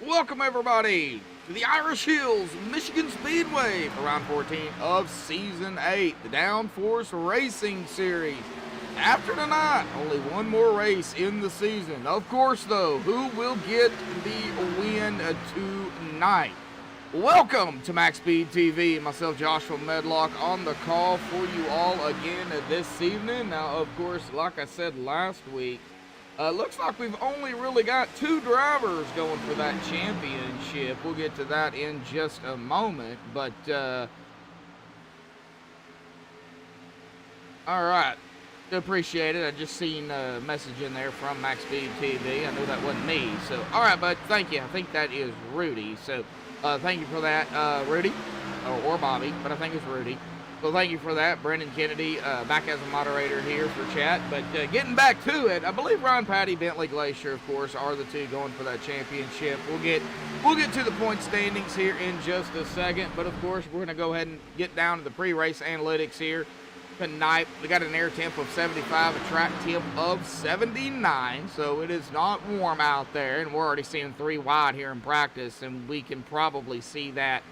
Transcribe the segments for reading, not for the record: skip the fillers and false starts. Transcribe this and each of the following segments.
Welcome everybody to the Irish Hills Michigan Speedway for round 14 of Season 8, the Downforce Racing Series. After tonight, only one more race in the season. Of course though, who will get the win tonight? Welcome to MaxSpeed TV. Myself, Joshua Medlock, on the call for you all again this evening. Now, of course, like I said last week, looks like we've only really got two drivers going for that championship. We'll get to that in just a moment, but all right, appreciate it. I just seen a message in there from MaxSpeed TV. I know that wasn't me, so all right, bud, thank you. I think that is Rudy, so thank you for that, Rudy, or Bobby, but I think it's Rudy. So thank you for that, Brendan Kennedy, back as a moderator here for chat. But getting back to it, I believe Ron Patty, Bentley Glacier, of course, are the two going for that championship. We'll get to the point standings here in just a second. But of course, we're going to go ahead and get down to the pre-race analytics here tonight. We got an air temp of 75, a track temp of 79, so it is not warm out there. And we're already seeing 3 wide here in practice, and we can probably see that,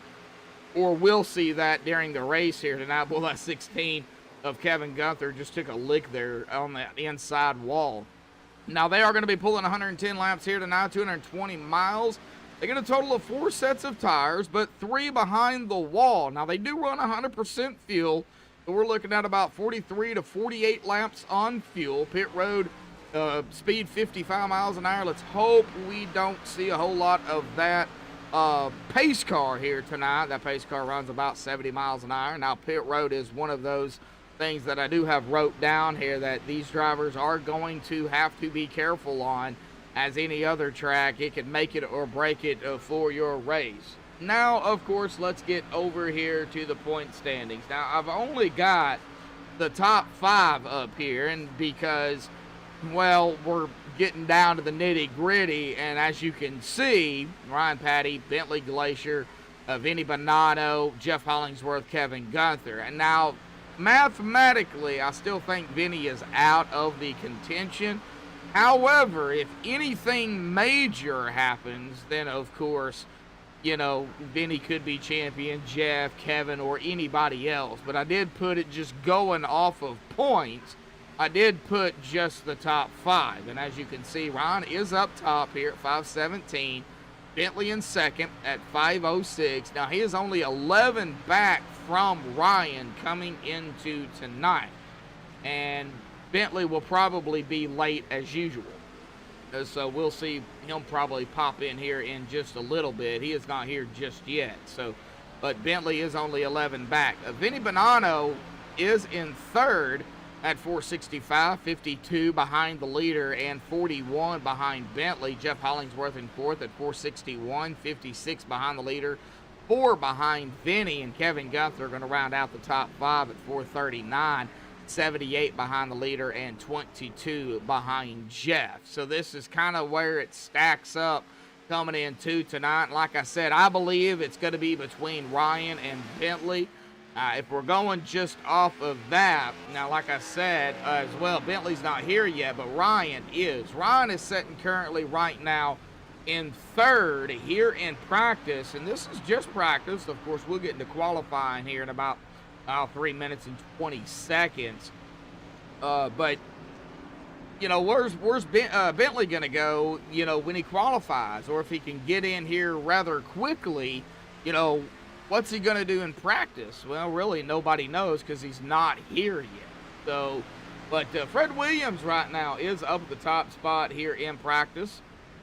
or we'll see that during the race here tonight. Well, that 16 of Kevin Gunther just took a lick there on that inside wall. Now, they are going to be pulling 110 laps here tonight, 220 miles. They get a total of 4 sets of tires, but 3 behind the wall. Now, they do run 100% fuel, so we're looking at about 43 to 48 laps on fuel. Pit road speed 55 miles an hour. Let's hope we don't see a whole lot of that pace car here tonight. That pace car runs about 70 miles an hour. Now, pit road is one of those things that I do have wrote down here that these drivers are going to have to be careful on. As any other track, it can make it or break it for your race. Now, of course, let's get over here to the point standings. Now, I've only got the top 5 up here, and because, well, we're getting down to the nitty-gritty, and as you can see, Ryan Patty, Bentley Glacier, Vinny Bonanno, Jeff Hollingsworth, Kevin Gunther. And now, mathematically, I still think Vinny is out of the contention. However, if anything major happens, then, of course, you know, Vinny could be champion, Jeff, Kevin, or anybody else. But I did put it just going off of points. I did put just the top 5, and as you can see, Ron is up top here at 517. Bentley in second at 506. Now, he is only 11 back from Ryan coming into tonight, and Bentley will probably be late as usual. So we'll see him probably pop in here in just a little bit. He is not here just yet, so, but Bentley is only 11 back. Vinny Bonanno is in third at 465, 52 behind the leader, and 41 behind Bentley. Jeff Hollingsworth in fourth at 461, 56 behind the leader, 4 behind Vinny, and Kevin Gunther are going to round out the top 5 at 439, 78 behind the leader, and 22 behind Jeff. So this is kind of where it stacks up coming into tonight. And like I said, I believe it's going to be between Ryan and Bentley. If we're going just off of that, now, like I said as well, Bentley's not here yet, but Ryan is. Ryan is sitting currently right now in third here in practice, and this is just practice. Of course, we'll get into qualifying here in about 3 minutes and 20 seconds. But, you know, where's Bentley going to go, you know, when he qualifies, or if he can get in here rather quickly, you know, what's he going to do in practice? Well, really, nobody knows because he's not here yet. So, but Fred Williams right now is up at the top spot here in practice.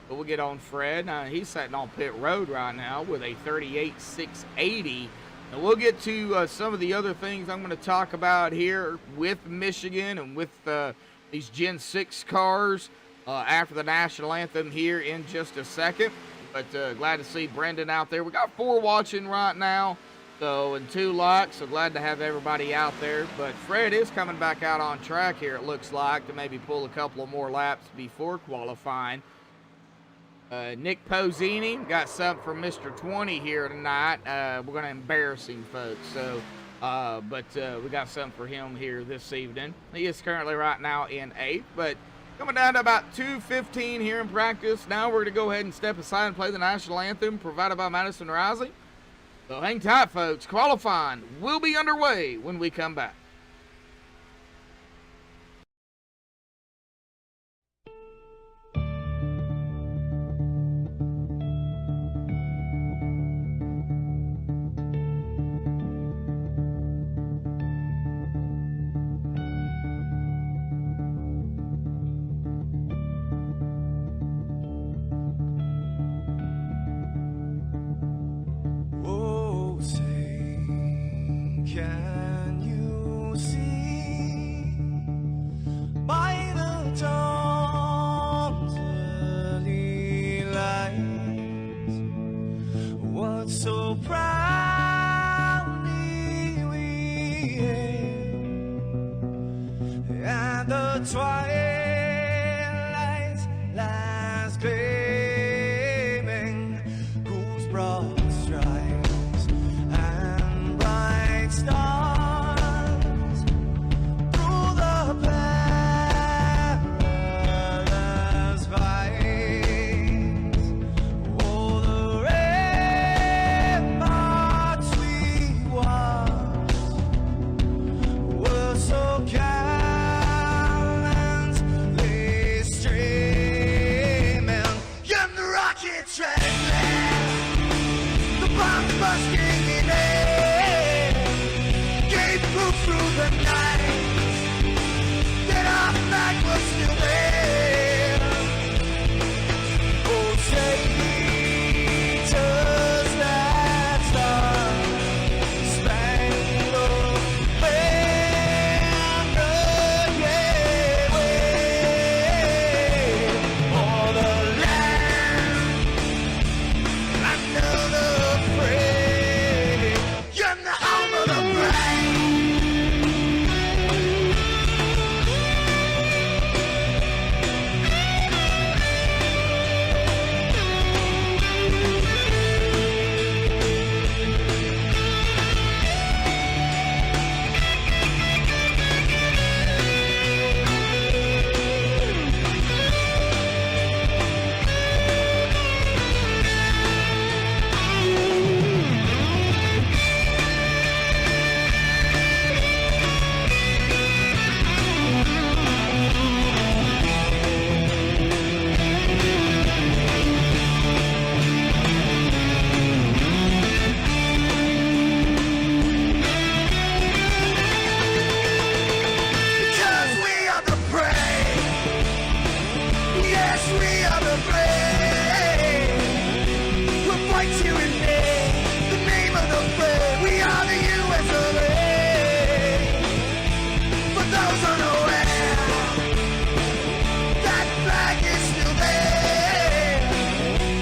But we'll get on Fred. He's sitting on pit road right now with a 38.680. And we'll get to some of the other things I'm going to talk about here with Michigan and with these Gen 6 cars after the national anthem here in just a second. But glad to see Brendan out there. We got 4 watching right now, so, and 2 likes, so glad to have everybody out there. But Fred is coming back out on track here, it looks like, to maybe pull a couple of more laps before qualifying. Nick Pozzini got something from Mr. 20 here tonight. We're going to embarrass him, folks. So, we got something for him here this evening. He is currently right now in 8th, but Coming down to about 2:15 here in practice. Now we're going to go ahead and step aside and play the national anthem provided by Madison Rising. So hang tight, folks. Qualifying will be underway when we come back. Can you see by the dawn's early light what so proudly we hailed at the twilight's last gleaming, whose broad stripes and bright stars through the perilous fights, oh, the ramparts we watched were so gallantly streaming, and the rockets trembling, the bombs bursting in air, gave proof through the night that our flag was still there. Oh, traitors that star-spangled banner gave way for the land under the free, and the home of the brave. Because we are the brave. Yes, we are the brave. We'll fight you in the name of the brave. We are the US of A. For those unaware, that flag is still there.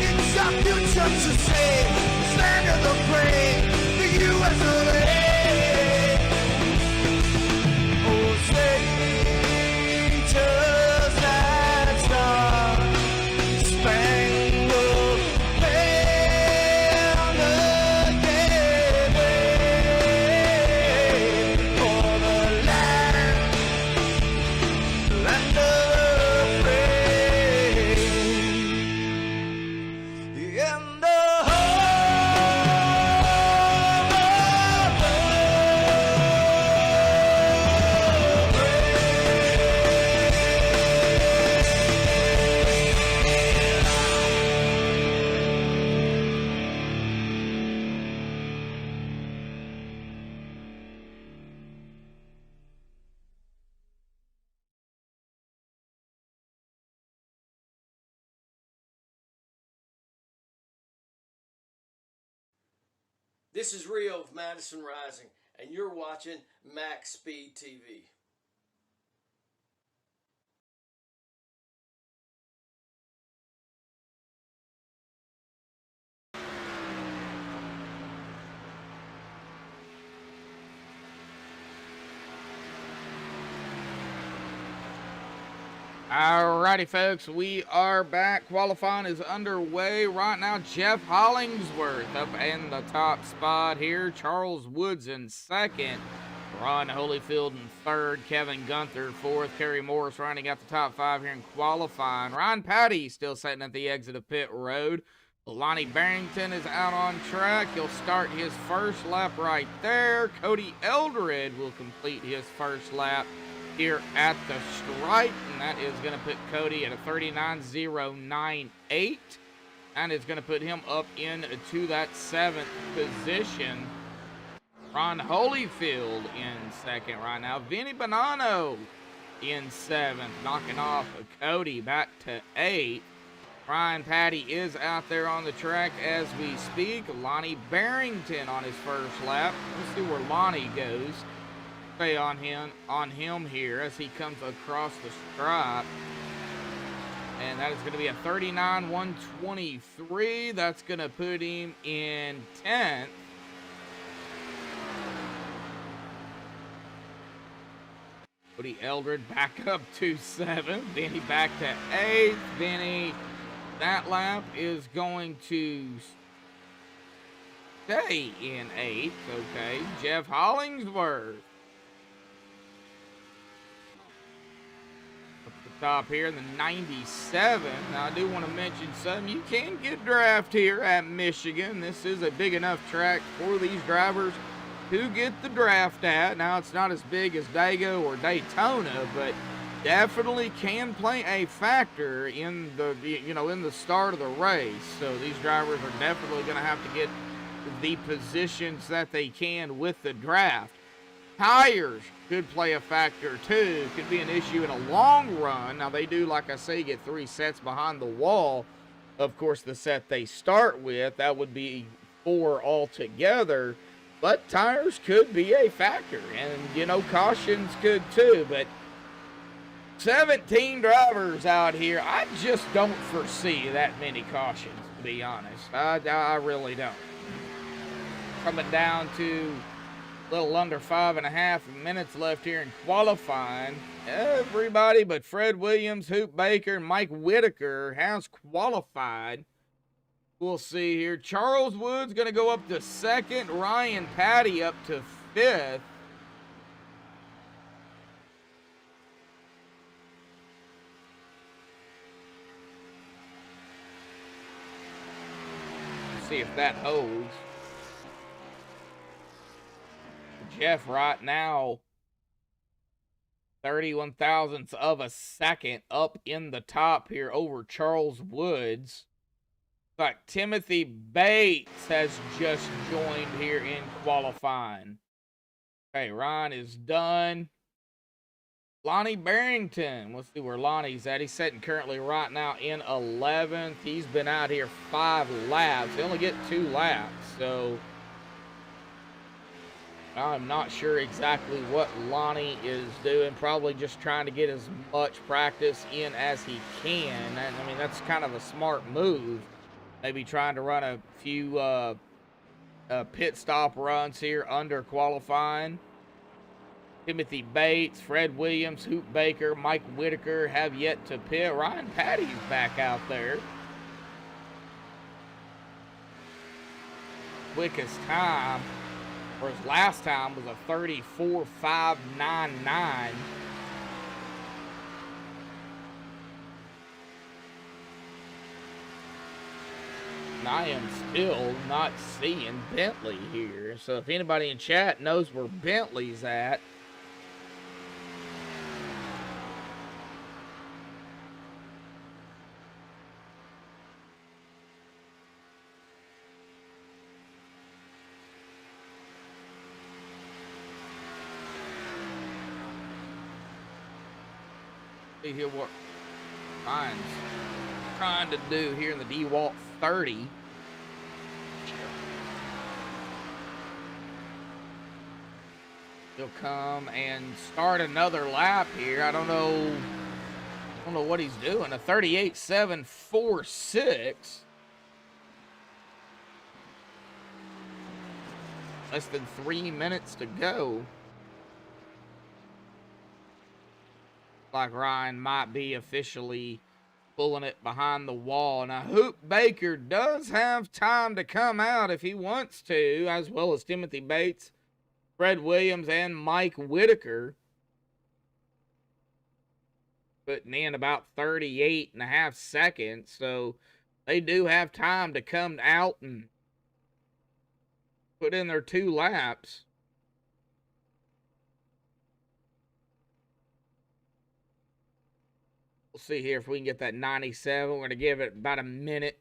It's our future to save. Stand of the brave, the US of A. Oh, traitors that star-spangled banner gave way for the land of the free, and the This is Rio of Madison Rising, and you're watching MaxSpeed TV. Alrighty, folks, we are back. Qualifying is underway right now. Jeff Hollingsworth up in the top spot here. Charles Woods in second. Ron Holyfield in third, Kevin Gunther fourth, Kerry Morris rounding out the top 5 here in qualifying. Ryan Patty still sitting at the exit of pit road. Lonnie Barrington is out on track. He'll start his first lap right there. Cody Eldred will complete his first lap here at the stripe, and that is going to put Cody at a 39.098. And it's going to put him up into that 7th position. Ron Holyfield in second right now. Vinny Bonanno in 7th, knocking off Cody back to 8th. Ryan Patty is out there on the track as we speak. Lonnie Barrington on his first lap. Let's see where Lonnie goes. Stay on him here as he comes across the stripe. And that is going to be a 39.123. That's going to put him in 10th. Cody Eldred back up to 7th. Vinny back to 8th. Vinny, that lap is going to stay in 8th. Okay. Jeff Hollingsworth up the top here in the 97. Now, I do want to mention something. You can get draft here at Michigan. This is a big enough track for these drivers to get the draft at. Now, it's not as big as Dago or Daytona, but definitely can play a factor in the, in the start of the race. So these drivers are definitely going to have to get the positions that they can with the draft. Tires could play a factor too. Could be an issue in a long run. Now, they do, like I say, get 3 sets behind the wall. Of course, the set they start with, that would be 4 altogether. But tires could be a factor, and, cautions could too. But 17 drivers out here, I just don't foresee that many cautions, to be honest. I really don't. Coming down to a little under 5.5 minutes left here in qualifying. Everybody but Fred Williams, Hoop Baker, and Mike Whitaker has qualified. We'll see here. Charles Wood's going to go up to 2nd. Ryan Patty up to 5th. See if that holds. Jeff right now, 31 thousandths of a second up in the top here over Charles Woods. Like Timothy Bates has just joined here in qualifying. Okay, Ryan is done. Lonnie Barrington. Let's see where Lonnie's at. He's sitting currently right now in 11th. He's been out here 5 laps. They only get 2 laps, so I'm not sure exactly what Lonnie is doing. Probably just trying to get as much practice in as he can. And, I mean, that's kind of a smart move. Maybe trying to run a few pit stop runs here under qualifying. Timothy Bates, Fred Williams, Hoop Baker, Mike Whitaker have yet to pit. Ryan Patty's back out there. Quickest time, or his last time, was a 34.599. I am still not seeing Bentley here. So if anybody in chat knows where Bentley's at, see here what Ryan's trying to do here in the DeWalt 30. He'll come and start another lap here. I don't know what he's doing. A 38.746. Less than 3 minutes to go. Like Ryan might be officially pulling it behind the wall. Now, Hoop Baker does have time to come out if he wants to, as well as Timothy Bates Fred Williams and Mike Whitaker putting in about 38.5 seconds. So they do have time to come out and put in their 2 laps. We'll see here if we can get that 97. We're going to give it about a minute.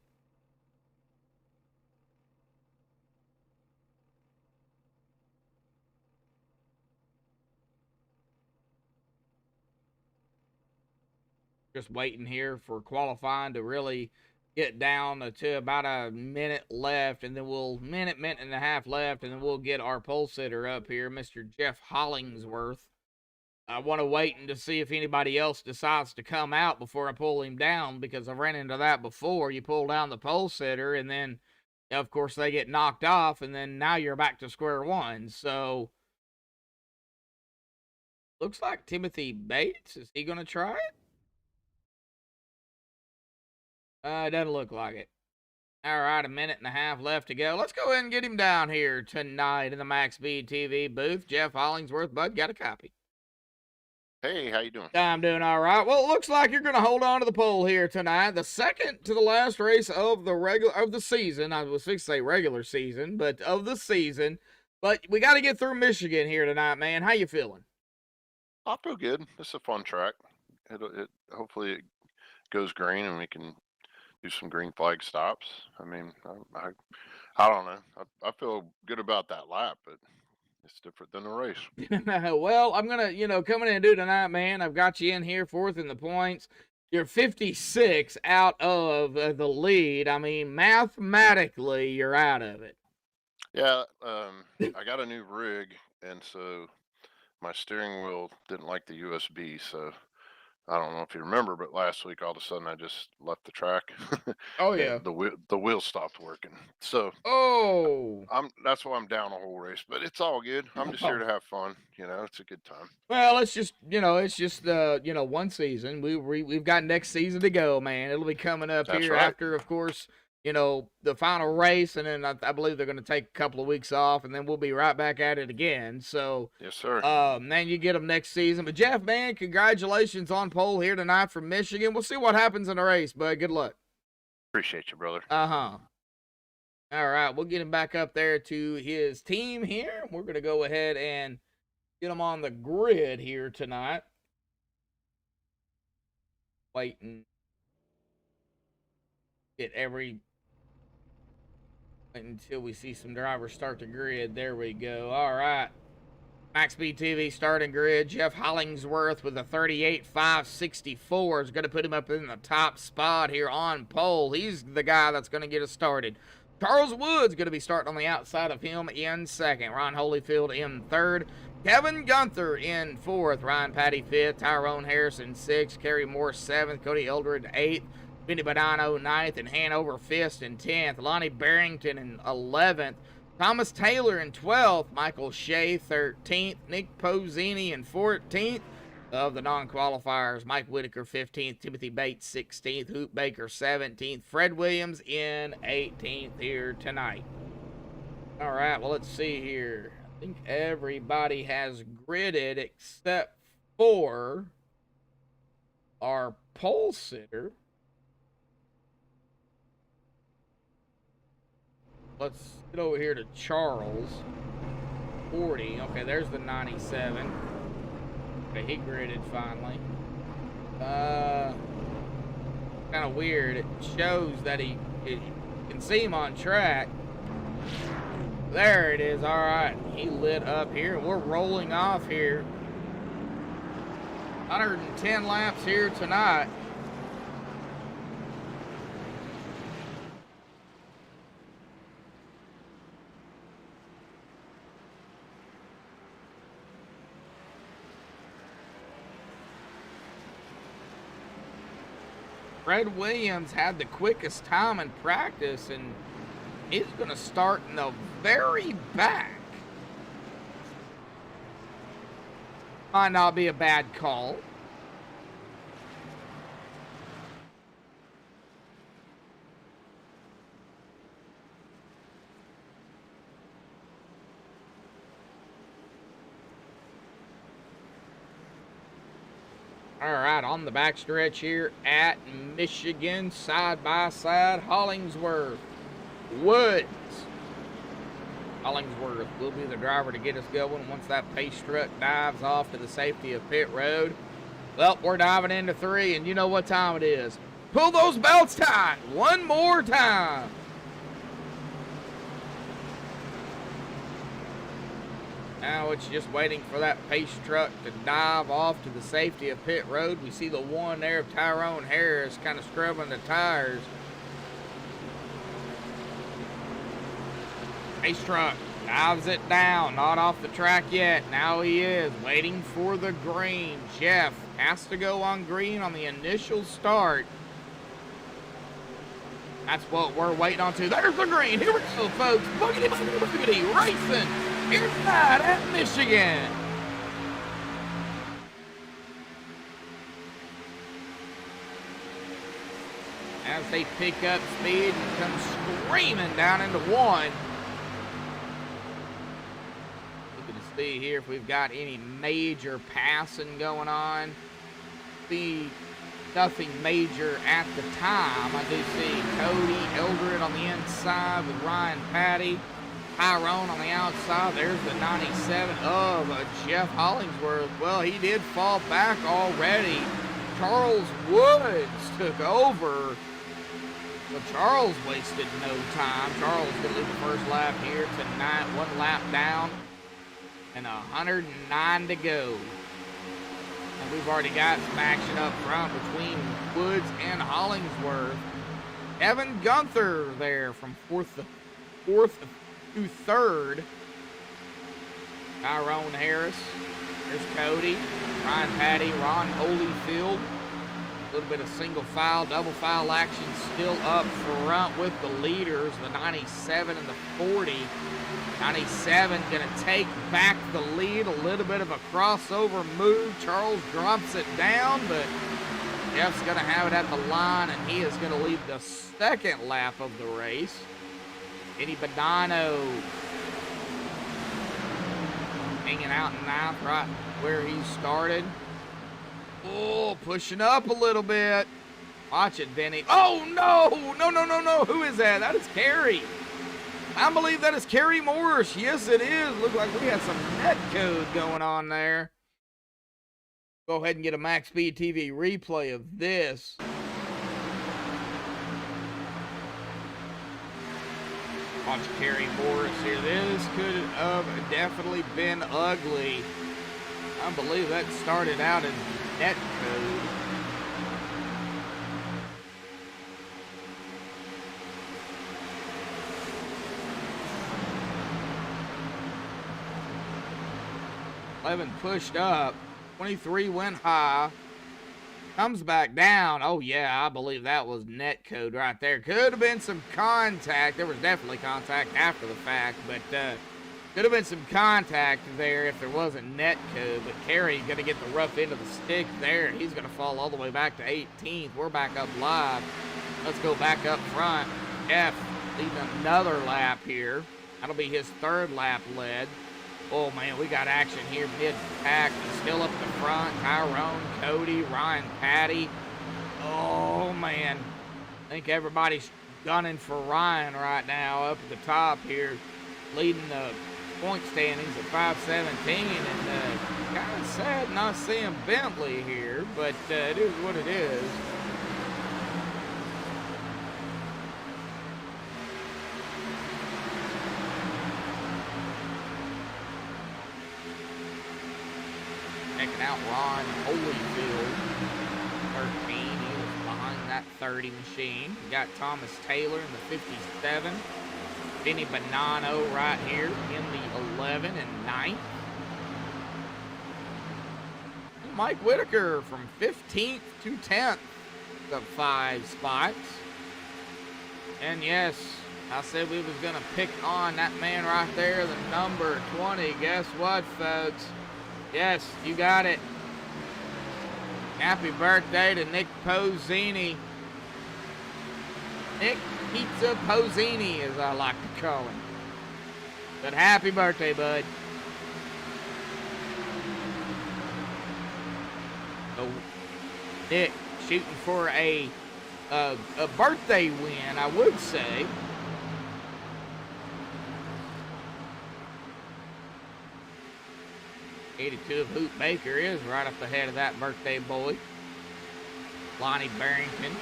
Just waiting here for qualifying to really get down to about a minute left, and then minute and a half left, and then we'll get our pole sitter up here, Mr. Jeff Hollingsworth. I want to wait and to see if anybody else decides to come out before I pull him down, because I've ran into that before. You pull down the pole sitter, and then, of course, they get knocked off, and then now you're back to square one. So, looks like Timothy Bates. Is he going to try it? It doesn't look like it. All right, a minute and a half left to go. Let's go ahead and get him down here tonight in the MaxSpeed TV booth. Jeff Hollingsworth, bud, got a copy. Hey, how you doing? I'm doing all right. Well, it looks like you're going to hold on to the pole here tonight. The second to the last race of the season. I was fixing to say regular season, but of the season. But we got to get through Michigan here tonight, man. How you feeling? I feel good. This is a fun track. Hopefully it goes green and we can do some green flag stops. I mean, I don't know. I feel good about that lap, but it's different than the race. Well, I'm going to, coming in and do tonight, man. I've got you in here 4th in the points. You're 56 out of the lead. I mean, mathematically, you're out of it. Yeah, I got a new rig, and so my steering wheel didn't like the USB, so I don't know if you remember, but last week all of a sudden I just left the track. Oh yeah. The wheel stopped working. So that's why I'm down the whole race, but it's all good. I'm just here to have fun. It's a good time. Well, it's just one season. We've got next season to go, man. It'll be coming up That's here right. after, of course, the final race, and then I believe they're going to take a couple of weeks off, and then we'll be right back at it again. So, yes, sir. Man, you get them next season. But Jeff, man, congratulations on pole here tonight from Michigan. We'll see what happens in the race, bud. Good luck. Appreciate you, brother. All right, we'll get him back up there to his team here. We're going to go ahead and get him on the grid here tonight. Waiting. Wait until we see some drivers start the grid. There we go. All right. MaxSpeed TV starting grid. Jeff Hollingsworth with a 38.564 is going to put him up in the top spot here on pole. He's the guy that's going to get us started. Charles Wood's going to be starting on the outside of him in 2nd. Ron Holyfield in 3rd. Kevin Gunther in 4th. Ryan Patty 5th. Tyrone Harrison 6th. Kerry Moore 7th. Cody Eldred 8th. Vinny Badano 9th, and Hanover 5th and 10th. Lonnie Barrington in 11th. Thomas Taylor in 12th. Michael Shea 13th. Nick Pozzini in 14th. Of the non-qualifiers, Mike Whitaker 15th. Timothy Bates 16th. Hoop Baker 17th. Fred Williams in 18th here tonight. All right, well, let's see here. I think everybody has gridded except for our pole sitter. Let's get over here to Charles. 40. Okay, there's the 97. Okay, he gridded finally. Kind of weird. It shows that you can see him on track. There it is. All right, he lit up here. We're rolling off here. 110 laps here tonight. Fred Williams had the quickest time in practice, and he's going to start in the very back. Might not be a bad call. All right, on the backstretch here at Michigan, side by side, Hollingsworth, Woods. Hollingsworth will be the driver to get us going once that pace truck dives off to the safety of pit road. Well, we're diving into 3, and you know what time it is. Pull those belts tight one more time. Now it's just waiting for that pace truck to dive off to the safety of pit road. We see the one there of Tyrone Harris kind of scrubbing the tires. Pace truck dives it down, not off the track yet. Now he is waiting for the green. Jeff has to go on green on the initial start. That's what we're waiting on to. There's the green. Here we go, folks. Boogity, boogity, boogity, racing inside at Michigan. As they pick up speed and come screaming down into 1. Looking to see here if we've got any major passing going on. See nothing major at the time. I do see Cody Eldred on the inside with Ryan Patty. Tyrone on the outside. There's the 97 of Jeff Hollingsworth. Well, he did fall back already. Charles Woods took over. But Charles wasted no time. Charles going to lead the first lap here tonight. 1 lap down and 109 to go. And we've already got some action up front between Woods and Hollingsworth. Evan Gunther there from fourth to third. Tyrone Harris. There's Cody. Ryan Patty. Ron Holyfield. A little bit of single file, double file action still up front with the leaders. The 97 and the 40. 97 going to take back the lead. A little bit of a crossover move. Charles drops it down, but Jeff's going to have it at the line, and he is going to lead the second lap of the race. Eddie Badano hanging out in ninth, right where he started. Oh, pushing up a little bit. Watch it, Benny. Oh, no. No. Who is that? That is Kerry. I believe that is Kerry Morris. Yes, it is. Look like we had some net code going on there. Go ahead and get a MaxSpeed TV replay of this. Watch Kerry Morris here. This could have definitely been ugly. I believe that started out as net code. Eleven pushed up. 23 went high. Comes back down. Oh, yeah, I believe that was net code right there. Could have been some contact. There was definitely contact after the fact, but could have been some contact there if there wasn't net code. But Kerry going to get the rough end of the stick there. He's going to fall all the way back to 18th. We're back up live. Let's go back up front. Jeff leading another lap here. That'll be his third lap led. Oh, man, we got action here mid-pack. Still up the front. Tyrone, Cody, Ryan Patty. Oh, man. I think everybody's gunning for Ryan right now up at the top here, leading the point standings at 517. And kind of sad not seeing Bentley here, but it is what it is. Checking out Ron Holyfield, 13. He was behind that 30 machine. We got Thomas Taylor in the 57. Benny Bonanno right here in the 11 and 9th. And Mike Whitaker from 15th to 10th, the 5 spots. And yes, I said we was going to pick on that man right there, the number 20. Guess what, folks? Yes, you got it. Happy birthday to Nick Pozzini. Nick Pizza Pozzini, as I like to call him. But happy birthday, bud. So Nick shooting for a birthday win, I would say. '82 of Hoot Baker is right up ahead of that birthday boy. Lonnie Barrington,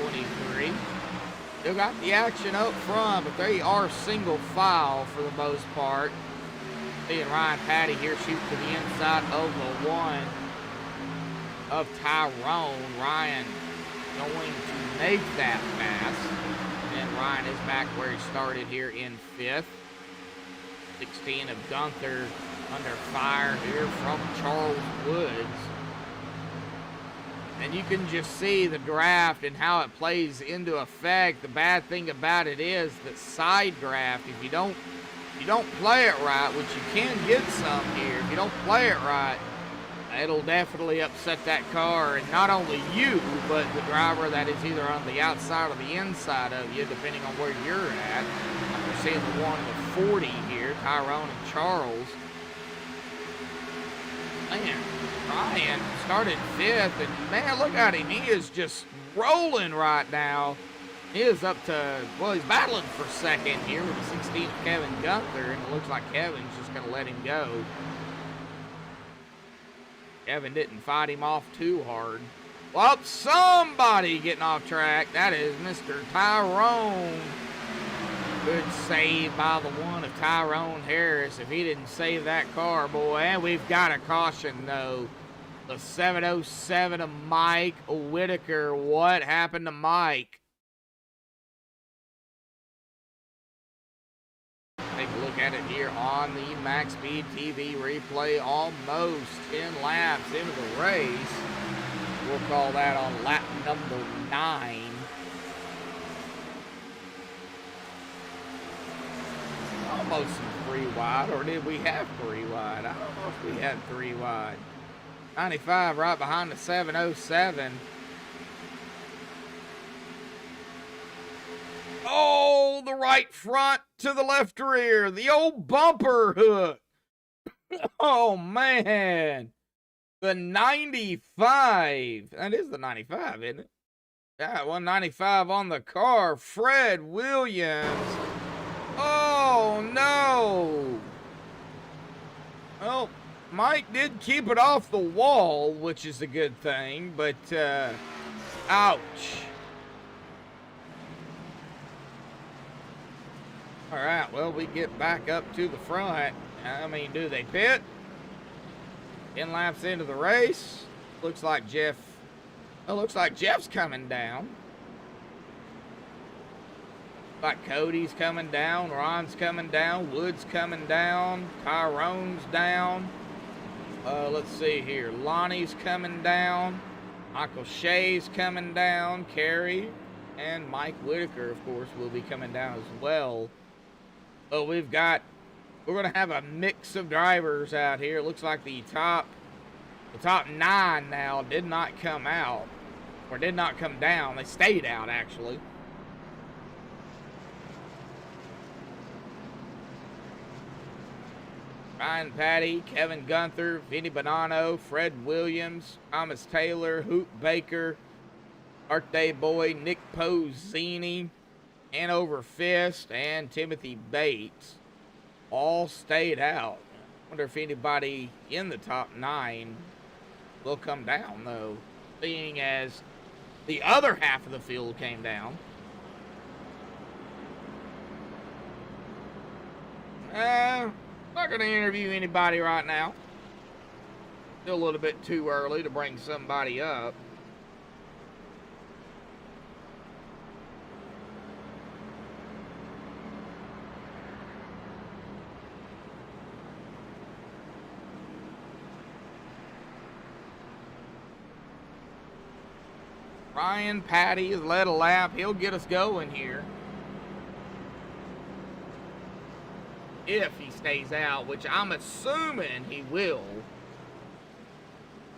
23. Still got the action up front, but they are single file for the most part. Seeing Ryan Patty here shoot to the inside of the one of Tyrone. Ryan going to make that pass. And Ryan is back where he started here in 5th. 16 of Gunther under fire here from Charles Woods. And you can just see the draft and how it plays into effect. The bad thing about it is that side draft, if you don't play it right, which you can get some here, if you don't play it right, it'll definitely upset that car, and not only you, but the driver that is either on the outside or the inside of you, depending on where you're at. We're seeing the one with 40 here, Tyrone and Charles. Man, Ryan started 5th, and man, look at him. He is just rolling right now. He is up to, well, he's battling for 2nd here with the 16th Kevin Gunther, and it looks like Kevin's just going to let him go. Kevin didn't fight him off too hard. Well, somebody getting off track. That is Mr. Tyrone. Good save by the one of Tyrone Harris. If he didn't save that car, boy. And we've got a caution, though. The 707 of Mike Whitaker. What happened to Mike? Take a look at it here on the MaxSpeed TV replay. Almost 10 laps into the race. We'll call that on lap number 9. Almost some 3 wide, or did we have 3 wide? I don't know if we had 3 wide. 95 right behind the 707. Oh, the right front to the left rear. The old bumper hook. Oh, man. The 95. That is the 95, isn't it? Yeah, 195 on the car. Fred Williams. Oh, no. Well, Mike did keep it off the wall, which is a good thing, but, ouch. All right, well, we get back up to the front. I mean, do they pit? 10 laps into the race. Looks like Jeff's coming down. Like Cody's coming down, Ron's coming down, Wood's coming down, Tyrone's down. Let's see here. Lonnie's coming down. Michael Shea's coming down. Kerry and Mike Whitaker, of course, will be coming down as well. So we're going to have a mix of drivers out here. It looks like the top 9 now did not come out, or did not come down. They stayed out, actually. Ryan Patty, Kevin Gunther, Vinny Bonanno, Fred Williams, Thomas Taylor, Hoot Baker, Birthday Boy, Nick Pozzini, Hanover Fist, and Timothy Bates all stayed out. Wonder if anybody in the top 9 will come down, though, seeing as the other half of the field came down. Not going to interview anybody right now. Still a little bit too early to bring somebody up. Ryan Patty has led a lap. He'll get us going here. If he stays out, which I'm assuming he will.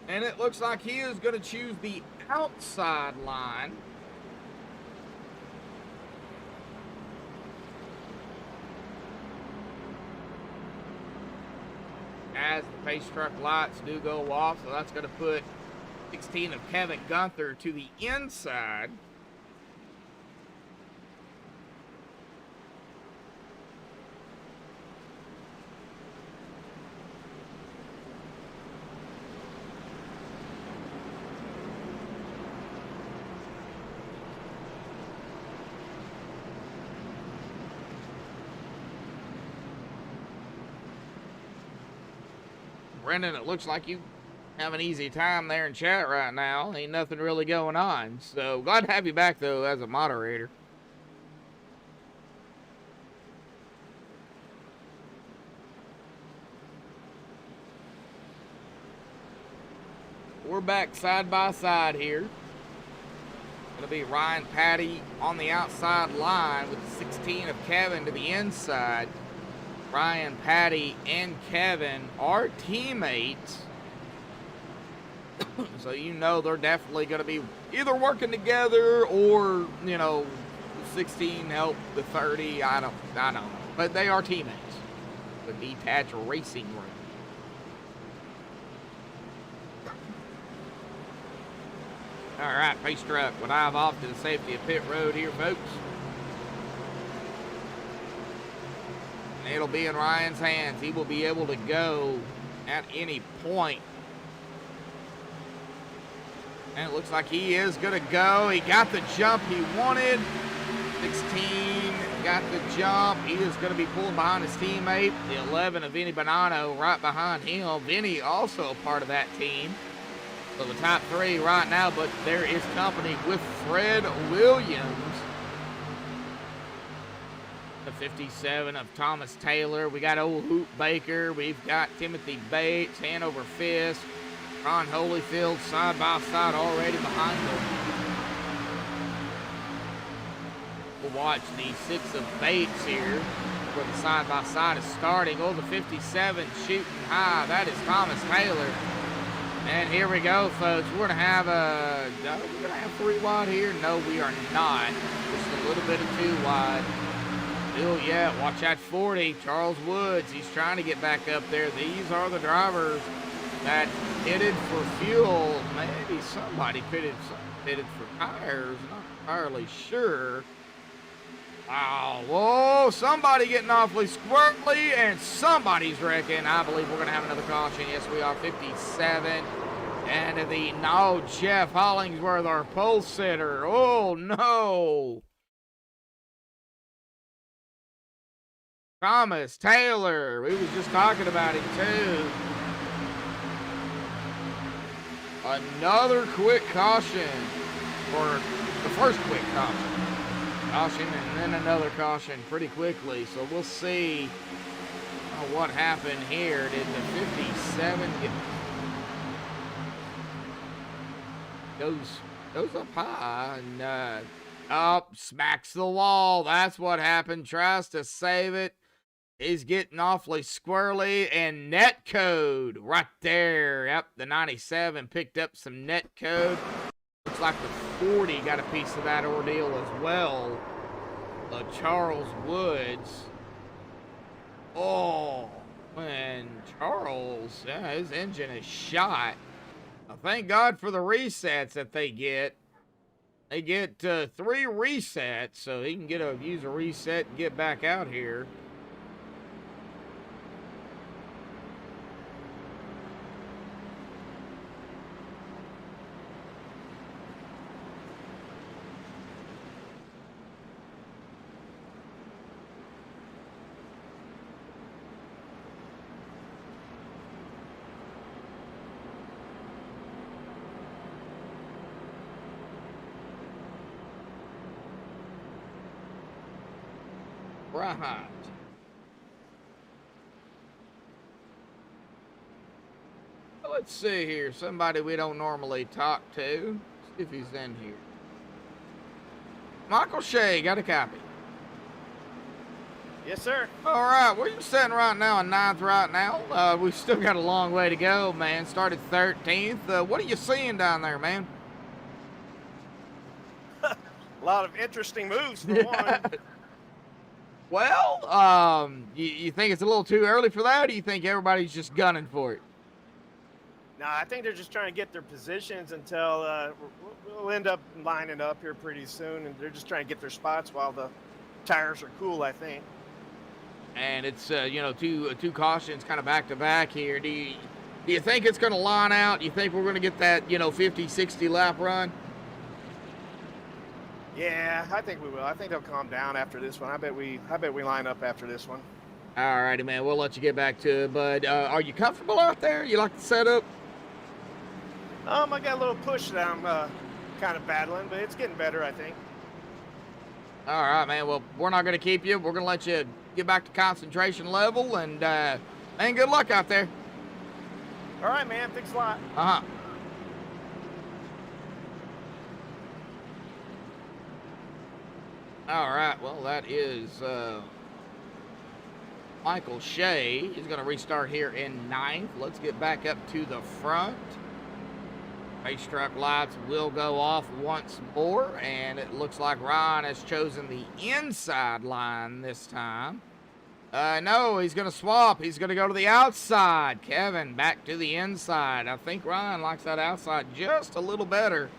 And it looks like he is going to choose the outside line. As the pace truck lights do go off, so that's going to put 16 of Kevin Gunther to the inside. Brendan, it looks like you have an easy time there in chat right now. Ain't nothing really going on. So glad to have you back, though, as a moderator. We're back side by side here. Gonna be Ryan Patty on the outside line with the 16 of Kevin to the inside. Ryan, Patty, and Kevin are teammates. So you know they're definitely going to be either working together or, you know, 16 help the 30. I don't know. But they are teammates. The detached racing room. All right, pace truck will dive off to the safety of pit road here, folks. It'll be in Ryan's hands. He will be able to go at any point. And it looks like he is going to go. He got the jump he wanted. 16 got the jump. He is going to be pulling behind his teammate. The 11 of Vinny Bonanno right behind him. Vinny also a part of that team. So the top three right now, but there is company with Fred Williams. The 57 of Thomas Taylor. We got old Hoop Baker. We've got Timothy Bates, Hanover Fisk, Ron Holyfield side by side already behind them. We'll watch the 6 of Bates here where the side by side is starting. Oh, the 57 shooting high. That is Thomas Taylor. And here we go, folks. We're gonna have we're gonna have 3 wide here. No, we are not. Just a little bit of 2 wide. Still, yeah, watch that 40. Charles Woods, he's trying to get back up there. These are the drivers that pitted for fuel. Maybe somebody pitted for tires. Not entirely sure. Oh, whoa, somebody getting awfully squirrely, and somebody's wrecking. I believe we're going to have another caution. Yes, we are. 57. And Jeff Hollingsworth, our pole sitter. Oh, no. Thomas Taylor. We was just talking about him, too. Another quick caution. Or the first quick caution. And then another caution pretty quickly. So we'll see what happened here. Did the 57 get... Goes up high and up, smacks the wall. That's what happened. Tries to save it. He's getting awfully squirrely, and net code right there. Yep, the 97 picked up some net code. Looks like the 40 got a piece of that ordeal as well. Charles Woods. Oh, man, Charles, yeah, his engine is shot. Thank God for the resets that they get. They get 3 resets, so he can use a reset and get back out here. Right. Let's see here. Somebody we don't normally talk to. See if he's in here. Michael Shea, got a copy? Yes, sir. All right, where you sitting right now in 9th right now? We've still got a long way to go, man. Started 13th. What are you seeing down there, man? A lot of interesting moves for one. Well, you think it's a little too early for that, or do you think everybody's just gunning for it? No, I think they're just trying to get their positions until we'll end up lining up here pretty soon, and they're just trying to get their spots while the tires are cool, I think. And it's you know, two cautions kind of back to back here. Do you think it's going to line out? You think we're going to get that, you know, 50, 60 lap run? Yeah, I think we will. I think they'll calm down after this one. I bet we line up after this one. All righty, man. We'll let you get back to it. But are you comfortable out there? You like the setup? I got a little push that I'm kind of battling, but it's getting better, I think. All right, man. Well, we're not going to keep you. We're going to let you get back to concentration level. And, man, good luck out there. All right, man. Thanks a lot. Uh-huh. All right. Well, that is Michael Shea. He's going to restart here in 9th. Let's get back up to the front. Race truck lights will go off once more, and it looks like Ryan has chosen the inside line this time. No, he's going to swap. He's going to go to the outside. Kevin back to the inside. I think Ryan likes that outside just a little better.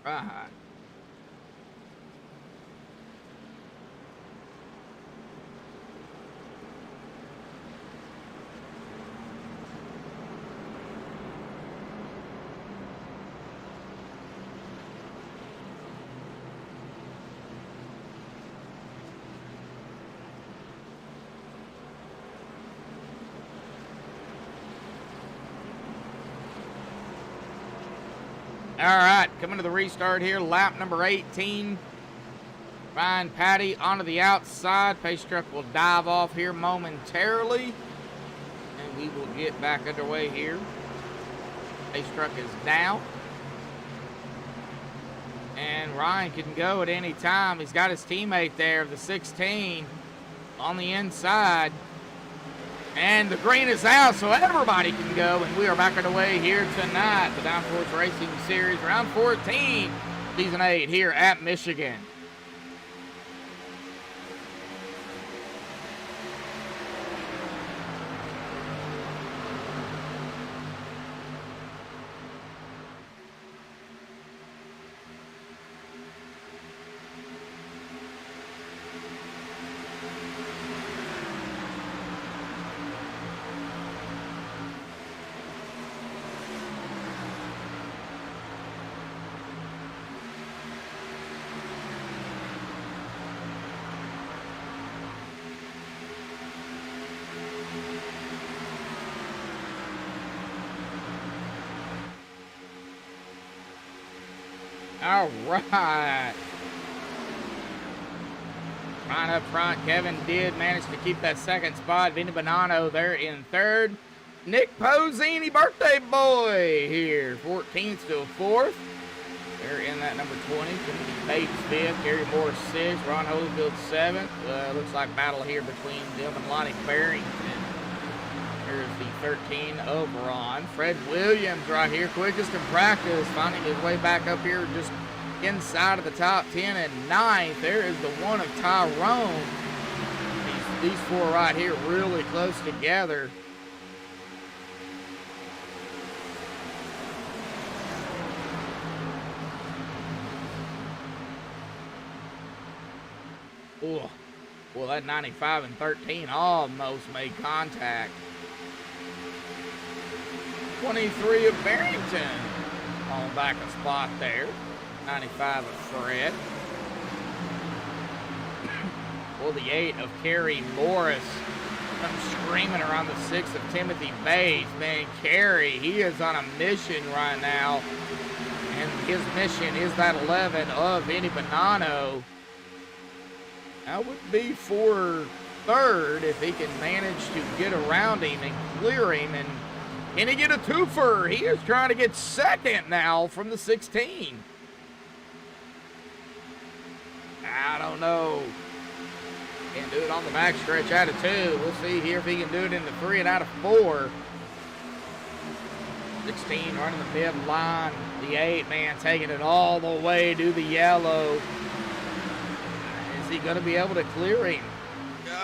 Right. All right, coming to the restart here, lap number 18. Ryan Patty onto the outside. Pace truck will dive off here momentarily, and we will get back underway here. Pace truck is down, and Ryan can go at any time. He's got his teammate there, the 16, on the inside. And the green is out, so everybody can go, and we are back underway here tonight. The Downforce Racing Series, round 14, season 8 here at Michigan. All right. Right up front, Kevin did manage to keep that second spot. Vinny Bonanno there in third. Nick Posini, birthday boy here, 14th to 4th. They're in that number 20. Timothy Bates 5th, Gary Moore 6th, Ron Holyfield 7th. Looks like battle here between them and Lonnie Barrington. Here's the 13 Oberon. Fred Williams right here, quickest in practice, finding his way back up here just inside of the top 10 and 9th. There is the one of Tyrone. These four right here really close together. Oh, well, that 95 and 13 almost made contact. 23 of Barrington on back a spot there. 95 of Fred. Well, the 8 of Kerry Morris. I'm screaming around the 6 of Timothy Bates. Man, Kerry, he is on a mission right now. And his mission is that 11 of Vinny Bonanno. That would be for third if he can manage to get around him and clear him. And can he get a twofer? He is trying to get second now from the 16. I don't know. Can't do it on the backstretch out of 2. We'll see here if he can do it in the 3 and out of 4. 16 running the mid line. The 8 man taking it all the way to the yellow. Is he going to be able to clear him?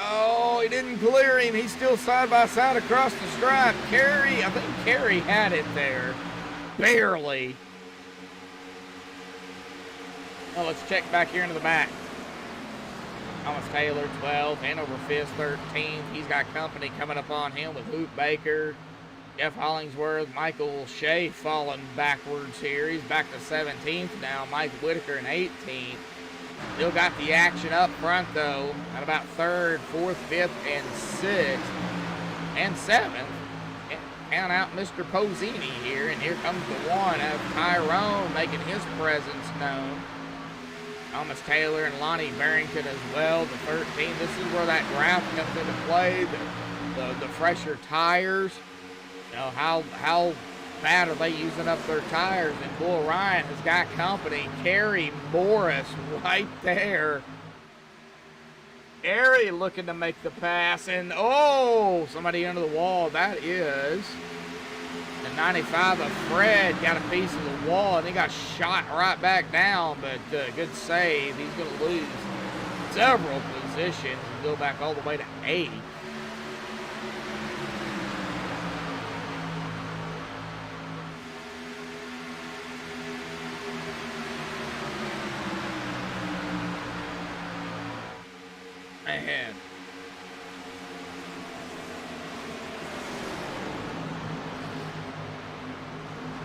Oh, he didn't clear him. He's still side by side across the stripe. Carey, I think Carey had it there. Barely. Well, let's check back here into the back. Thomas Taylor, 12. Hanover 5th, 13th. He's got company coming up on him with Hoop Baker. Jeff Hollingsworth, Michael Shea falling backwards here. He's back to 17th now. Mike Whitaker in 18th. Still got the action up front, though, at about 3rd, 4th, 5th, and 6th, and 7th. Count out Mr. Posini here, and here comes the 1 of Tyrone making his presence known. Thomas Taylor and Lonnie Barrington as well, the 13. This is where that graph comes into play, the fresher tires. You know, how bad are they using up their tires? And Bull Ryan has got company. Kerry Morris right there. Kerry looking to make the pass, and oh, somebody under the wall. That is the 95 of Fred. Got a piece of the wall, and he got shot right back down, but good save. He's going to lose several positions and go back all the way to 8. Man.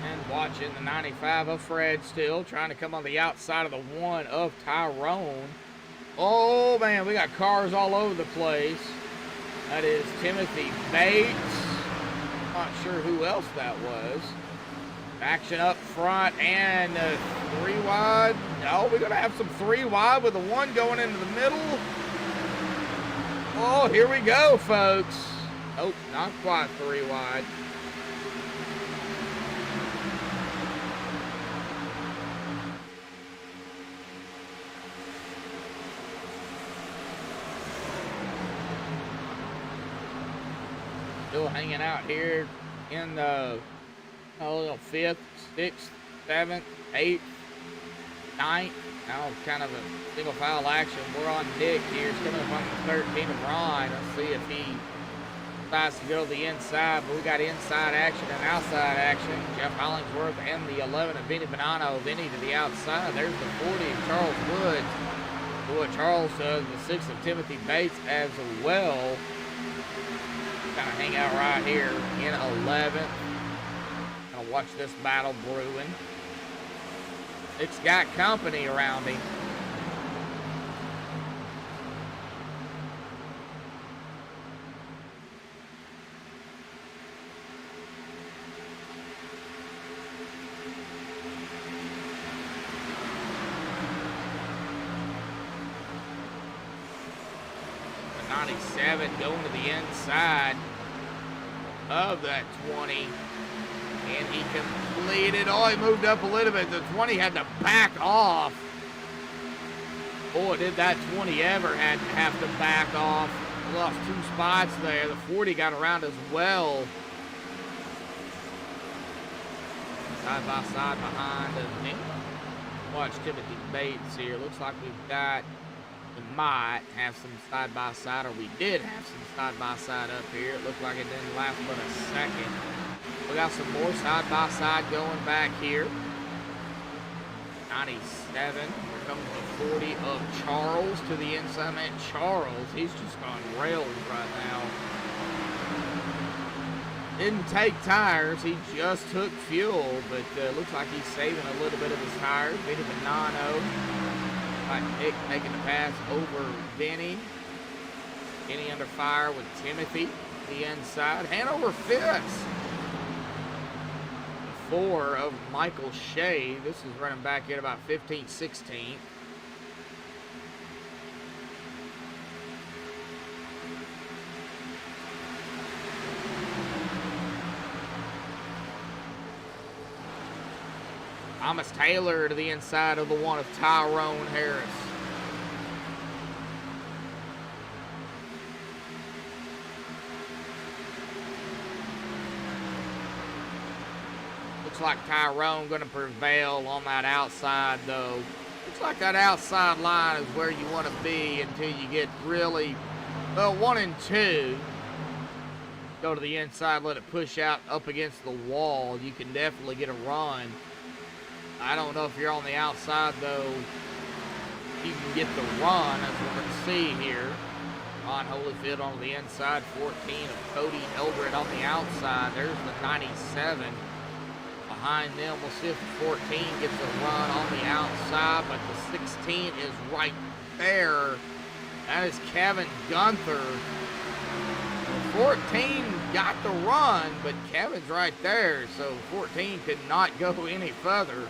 And watching the 95 of Fred still trying to come on the outside of the 1 of Tyrone. Oh man, we got cars all over the place. That is Timothy Bates. Not sure who else that was. Action up front and 3 wide. No, we're gonna have some 3 wide with the 1 going into the middle. Oh, here we go, folks. Nope, not quite 3 wide. Still hanging out here in the 5th, 6th, 7th, 8th, 9th. Now kind of a single file action. We're on Nick here. It's coming up on the 13 of Ron. Let's see if he decides to go to the inside. But we got inside action and outside action. Jeff Hollingsworth and the 11 of Vinny Bonanno. Vinny to the outside. There's the 40 of Charles Woods. Boy, Charles does the 6 of Timothy Bates as well. Kind of hang out right here in 11th. Gonna watch this battle brewing. It's got company around him. The 97 going to the inside of that 20. And he completed. Oh, he moved up a little bit. The 20 had to back off. Boy, did that 20 ever have to back off. Lost 2 spots there. The 40 got around as well. Side by side behind us. Watch Timothy Bates here. Looks like we might have some side by side, or we did have some side by side up here. It looked like it didn't last but a second. We got some more side by side going back here. 97. Here comes the 40 of Charles to the inside. Man, Charles, he's just on rails right now. Didn't take tires, he just took fuel, but looks like he's saving a little bit of his tires. Vinny Bonanno. Like Nick making the pass over Vinny. Vinny under fire with Timothy. The inside. Hanover 5th. 4 of Michael Shea. This is running back at about 15th, 16th. Thomas Taylor to the inside of the 1 of Tyrone Harris. Looks like Tyrone going to prevail on that outside, though. Looks like that outside line is where you want to be until you get really, well, 1 and 2. Go to the inside, let it push out up against the wall. You can definitely get a run. I don't know if you're on the outside, though. You can get the run, as we're going to see here. Ron Holyfield on the inside, 14 of Cody Eldred on the outside. There's the 97. Behind them, we'll see if the 14 gets a run on the outside, but the 16 is right there. That is Kevin Gunther. The 14 got the run, but Kevin's right there, so 14 could not go any further.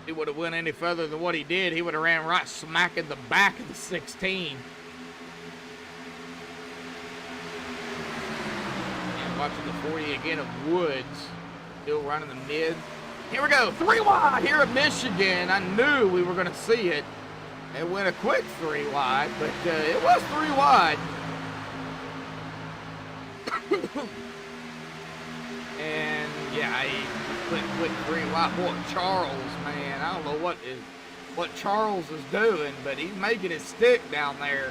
He would have went any further than what he did. He would have ran right smack in the back of the 16. And watching the 40 again of Woods. Still running the mid. Here we go. 3 wide here at Michigan. I knew we were going to see it. It went a quick 3 wide, but it was 3 wide. And yeah, he quick 3 wide. Boy, Charles, man, I don't know what Charles is doing, but he's making it stick down there.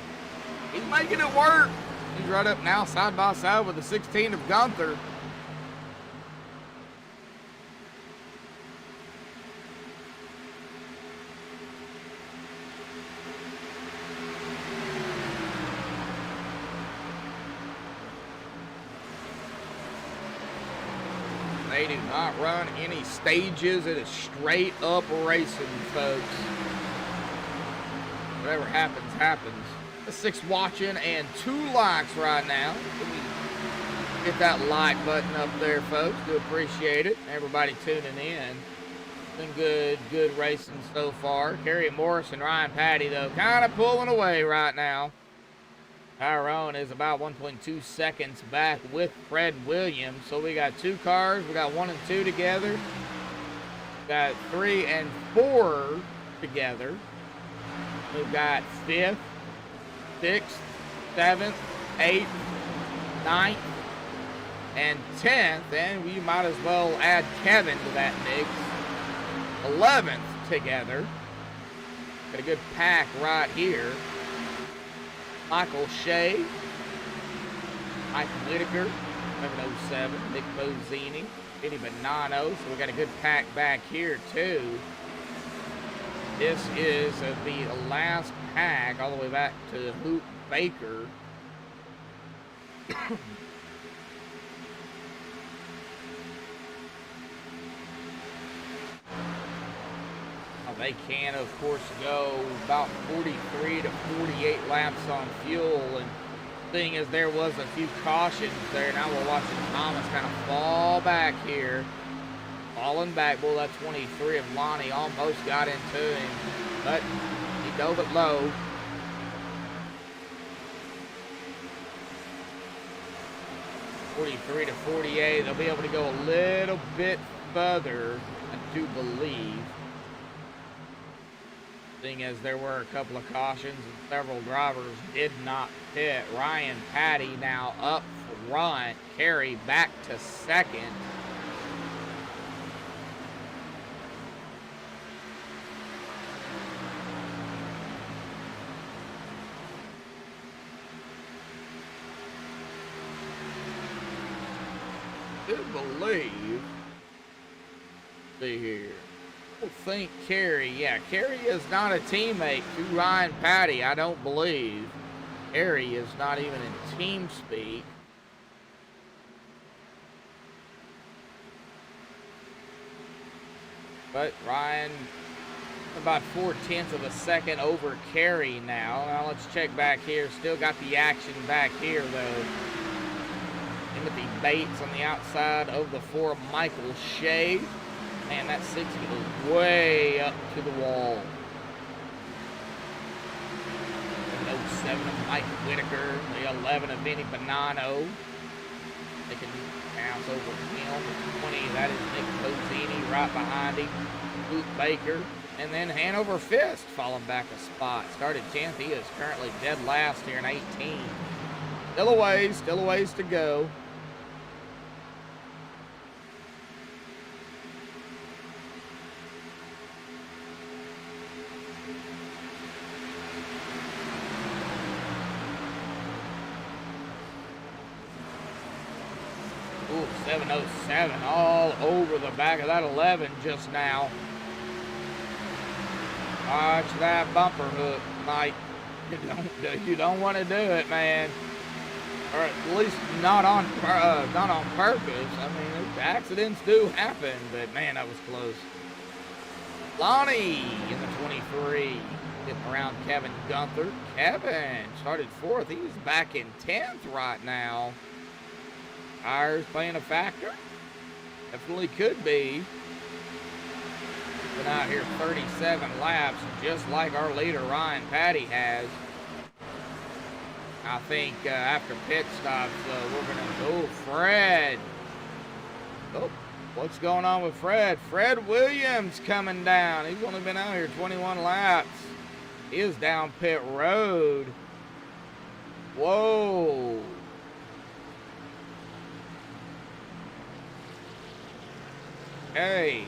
He's making it work. He's right up now side by side with the 16 of Gunther. They do not run any stages. It is straight up racing, folks. Whatever happens, happens. 6 watching and 2 likes right now. Let me hit that like button up there, folks. Do appreciate it. Everybody tuning in. Been good racing so far. Kerry Morris and Ryan Patty, though, kind of pulling away right now. Tyrone is about 1.2 seconds back with Fred Williams. So we got 2 cars. We got 1 and 2 together. We got 3 and 4 together. We've got 5th, 6th, 7th, 8th, 9th, and 10th. And we might as well add Kevin to that mix. 11th together. Got a good pack right here. Michael Shea, Mike Whitaker, 707, Nick Bozzini, Vinny Bonanno. So we got a good pack back here too. This is the last pack all the way back to Hoop Baker. They can, of course, go about 43 to 48 laps on fuel. And seeing as there was a few cautions there, now we're watching Thomas kind of fall back here. Falling back. Well, that 23 of Lonnie almost got into him, but he dove it low. .43 to 48. They'll be able to go a little bit further, I do believe. Seeing as there were a couple of cautions and several drivers did not pit. Ryan Patty now up front. Kerry back to second. I believe. See here. I don't think Kerry. Yeah, Kerry is not a teammate to Ryan Patty. I don't believe. Kerry is not even in team speak. But Ryan about 4/10 of a second over Kerry now. Now let's check back here. Still got the action back here though. Timothy Bates on the outside of the 4, Michael Shea. Man, that 60 goes way up to the wall. 7 of Mike Whitaker, the 11 of Vinny Bonanno. They can bounce over him. 20, that is Nick Bozzini right behind him. Luke Baker. And then Hanover Fist falling back a spot. Started 10th. He is currently dead last here in 18. Still a ways to go. Ooh, 707 all over the back of that 11 just now. Watch that bumper hook, Mike. You don't want to do it, man. Or at least not on purpose. I mean, accidents do happen, but man, that was close. Lonnie in the 23, getting around Kevin Gunther. Kevin started 4th. He's back in 10th right now. Tires playing a factor? Definitely could be. Been out here 37 laps, just like our leader Ryan Patty has. I think after pit stops, we're gonna go Fred. Oh, what's going on with Fred? Fred Williams coming down. He's only been out here 21 laps. He is down pit road. Whoa. Hey.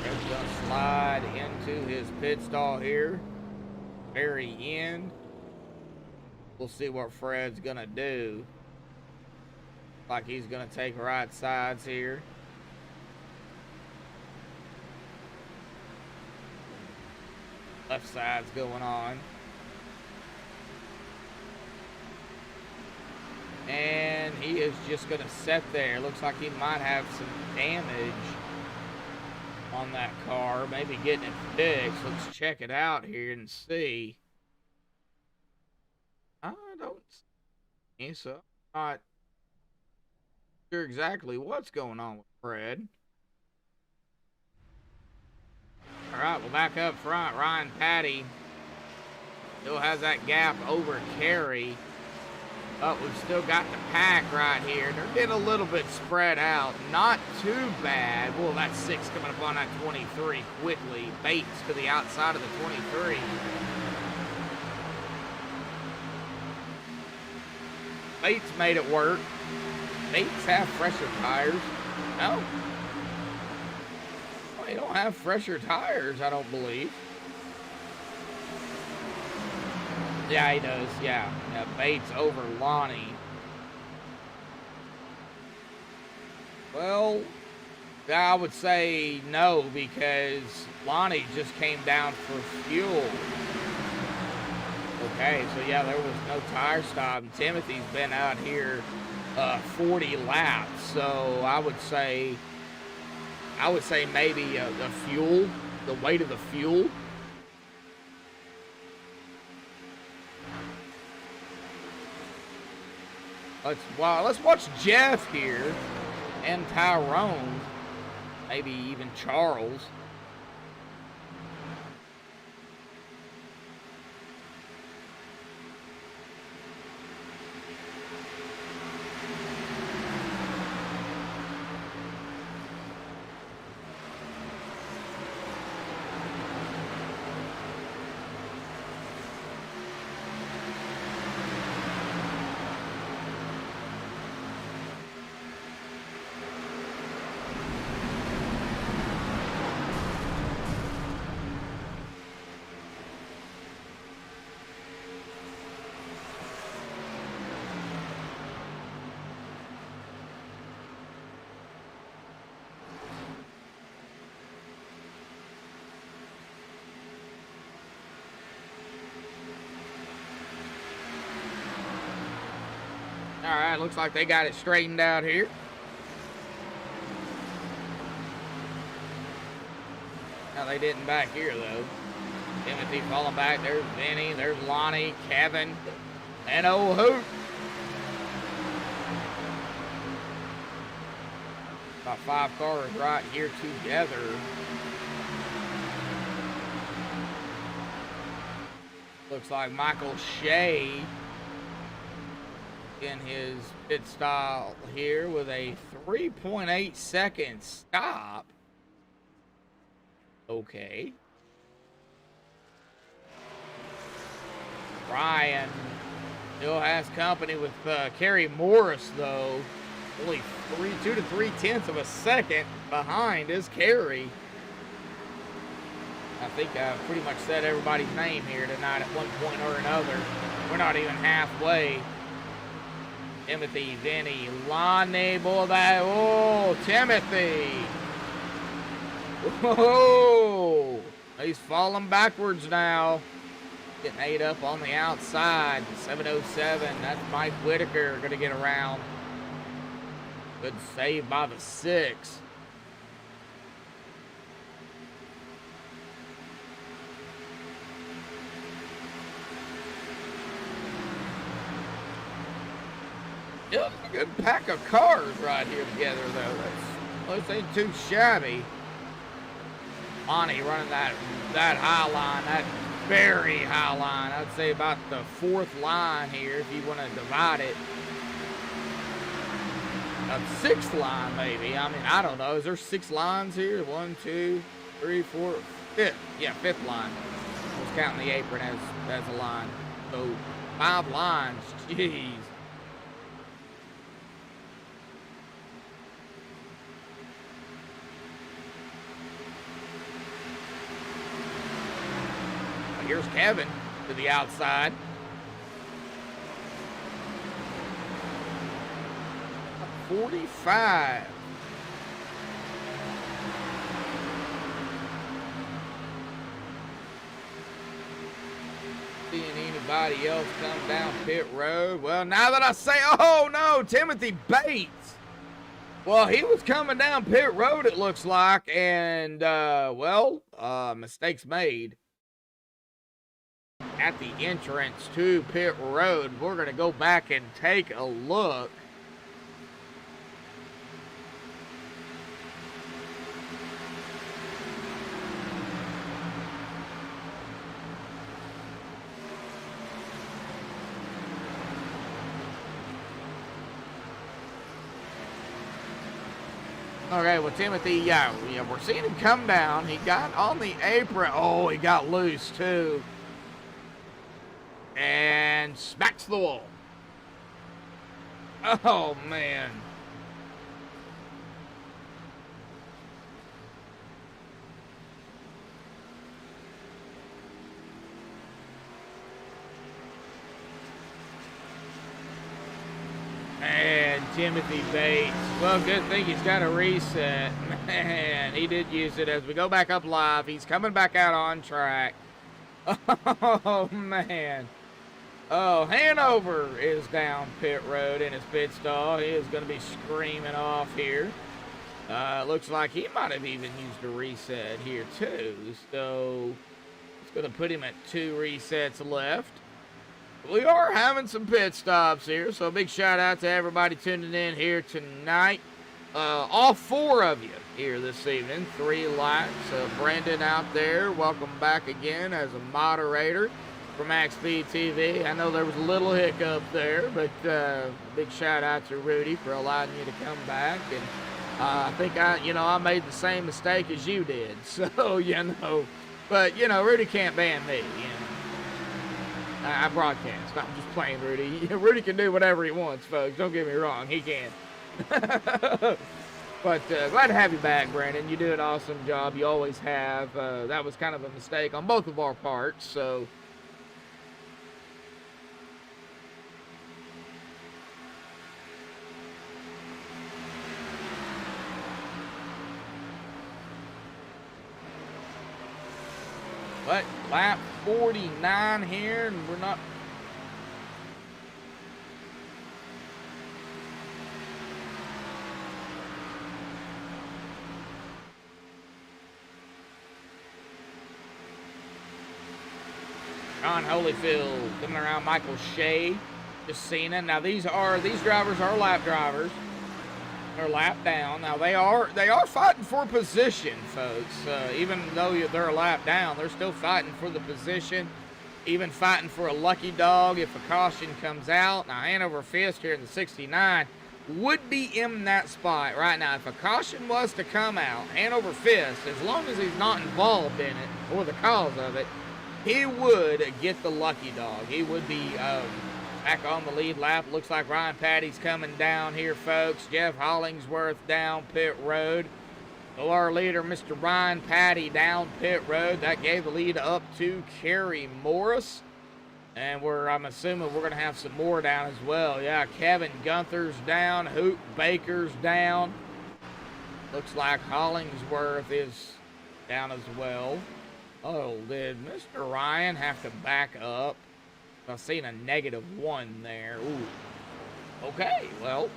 Fred's gonna slide into his pit stall here. Very end. We'll see what Fred's gonna do. Like he's gonna take right sides here. Left side's going on. And he is just gonna sit there. Looks like he might have some damage on that car, maybe getting it fixed. Let's check it out here and see. I don't think so. I'm not sure exactly what's going on with Fred. All right, well, back up front, Ryan Patty still has that gap over Kerry. But we've still got the pack right here. They're getting a little bit spread out. Not too bad. Well, that's 6 coming up on that 23 quickly. Bates to the outside of the 23. Bates made it work. Bates have fresher tires. No. Well, they don't have fresher tires, I don't believe. Yeah, he does. Yeah. Bates over Lonnie. Well, I would say no, because Lonnie just came down for fuel. Okay, so yeah, there was no tire stop. And Timothy's been out here 40 laps. So I would say maybe the fuel, the weight of the fuel. Let's watch Jeff here and Tyrone, maybe even Charles. All right, looks like they got it straightened out here. No, they didn't back here, though. Timothy falling back. There's Vinny. There's Lonnie, Kevin, and old Hoot. About 5 cars right here together. Looks like Michael Shea in his pit stop here with a 3.8 second stop. Okay. Ryan still has company with Kerry Morris, though. Only 2 to 3/10 of a second behind is Kerry. I think I pretty much said everybody's name here tonight at one point or another. We're not even halfway. Timothy, Vinny, Lonnie, boy, that, oh, Timothy. Whoa, he's falling backwards now. Getting ate up on the outside. 707, that's Mike Whitaker going to get around. Good save by the 6. Yep, a good pack of cars right here together, though. Those ain't too shabby. Lonnie running that high line, that very high line. I'd say about the 4th line here if you want to divide it. A 6th line, maybe. I mean, I don't know. Is there 6 lines here? 1, 2, 3, 4, 5th. Yeah, 5th line. I was counting the apron as a line. So 5 lines. Jeez. Here's Kevin to the outside. .45. Seeing anybody else come down pit road? Well, now that I say, oh no, Timothy Bates. Well, he was coming down pit road, it looks like, and mistakes made at the entrance to pit road. We're going to go back and take a look. Okay, well, Timothy, yeah, we're seeing him come down. He got on the apron. Oh, he got loose, too. And smacks the wall. Oh, man. And Timothy Bates. Well, good thing he's got a reset. Man, he did use it. As we go back up live, he's coming back out on track. Oh, man. Oh, Hanover is down pit road in his pit stall. He is going to be screaming off here. Looks like he might have even used a reset here, too. So, it's going to put him at 2 resets left. We are having some pit stops here, so a big shout out to everybody tuning in here tonight. All 4 of you here this evening, 3 laps. Brandon out there, welcome back again as a moderator for MaxSpeed TV. I know there was a little hiccup there, but big shout out to Rudy for allowing you to come back. And I think I made the same mistake as you did. So, but Rudy can't ban me. I broadcast. I'm just playing Rudy. Rudy can do whatever he wants, folks. Don't get me wrong. He can. But glad to have you back, Brandon. You do an awesome job. You always have. That was kind of a mistake on both of our parts, so. But lap 49 here, and we're not. John Holyfield coming around Michael Shea, just Cena. Now these drivers are lap drivers. They're lap down. Now they are fighting for position, folks. Even though they're a lap down, they're still fighting for the position. Even fighting for a lucky dog if a caution comes out. Now Hanover Fist here in the 69 would be in that spot right now. If a caution was to come out, Hanover Fist, as long as he's not involved in it or the cause of it, he would get the lucky dog. He would be back on the lead lap. Looks like Ryan Patty's coming down here, folks. Jeff Hollingsworth down pit road. So our leader, Mr. Ryan Patty, down pit road. That gave the lead up to Kerry Morris. And I'm assuming we're going to have some more down as well. Yeah, Kevin Gunther's down. Hoot Baker's down. Looks like Hollingsworth is down as well. Oh, did Mr. Ryan have to back up? I've seen a -1 there. Ooh. Okay, well,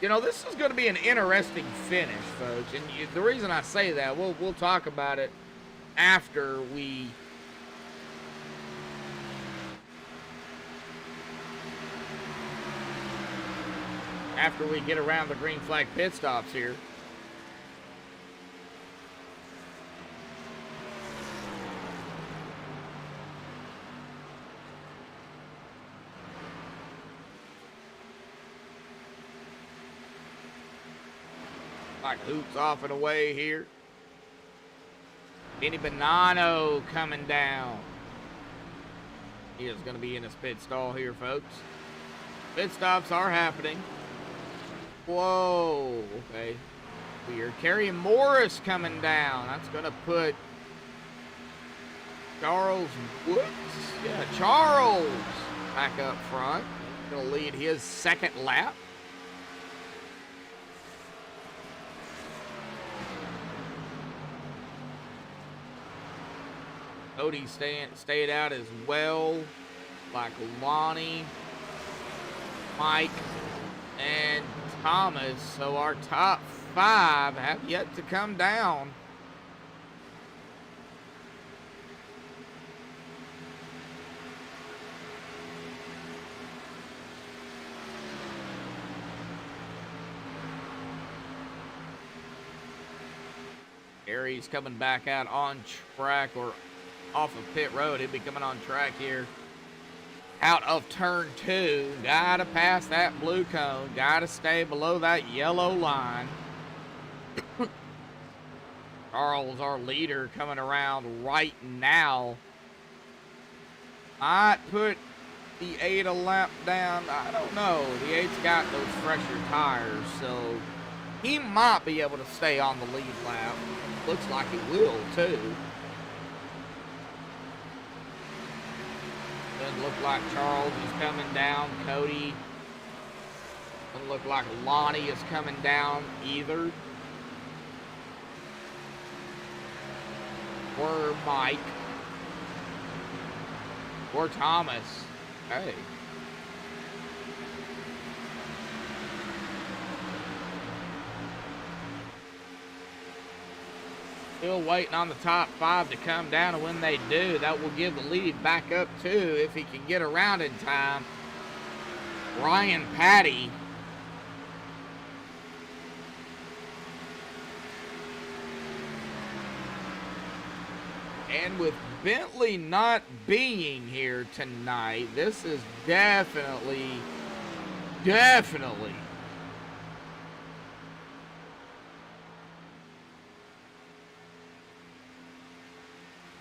you know, this is going to be an interesting finish, folks. And the reason I say that, we'll talk about it after we get around the green flag pit stops here. Like Hoops off and away here. Benny Bonanno coming down. He is going to be in his pit stall here, folks. Pit stops are happening. Whoa, okay. Weird. Kerry Morris coming down. That's going to put Charles Woods. Yeah, Charles back up front. Going to lead his second lap. Cody stayed out as well, like Lonnie, Mike, and Thomas. So our top 5 have yet to come down. Gary's coming back out on track, or off of pit road. He'll be coming on track here out of turn 2. Gotta pass that blue cone. Gotta stay below that yellow line. Charles, our leader, coming around right now. Might put the 8 a lap down. I don't know. The 8's got those fresher tires, so he might be able to stay on the lead lap. Looks like he will, too. Doesn't look like Charles is coming down. Cody. Doesn't look like Lonnie is coming down either. Or Mike. Or Thomas. Hey. Still waiting on the top 5 to come down, and when they do, that will give the lead back up to, if he can get around in time, Ryan Patty. And with Bentley not being here tonight, this is definitely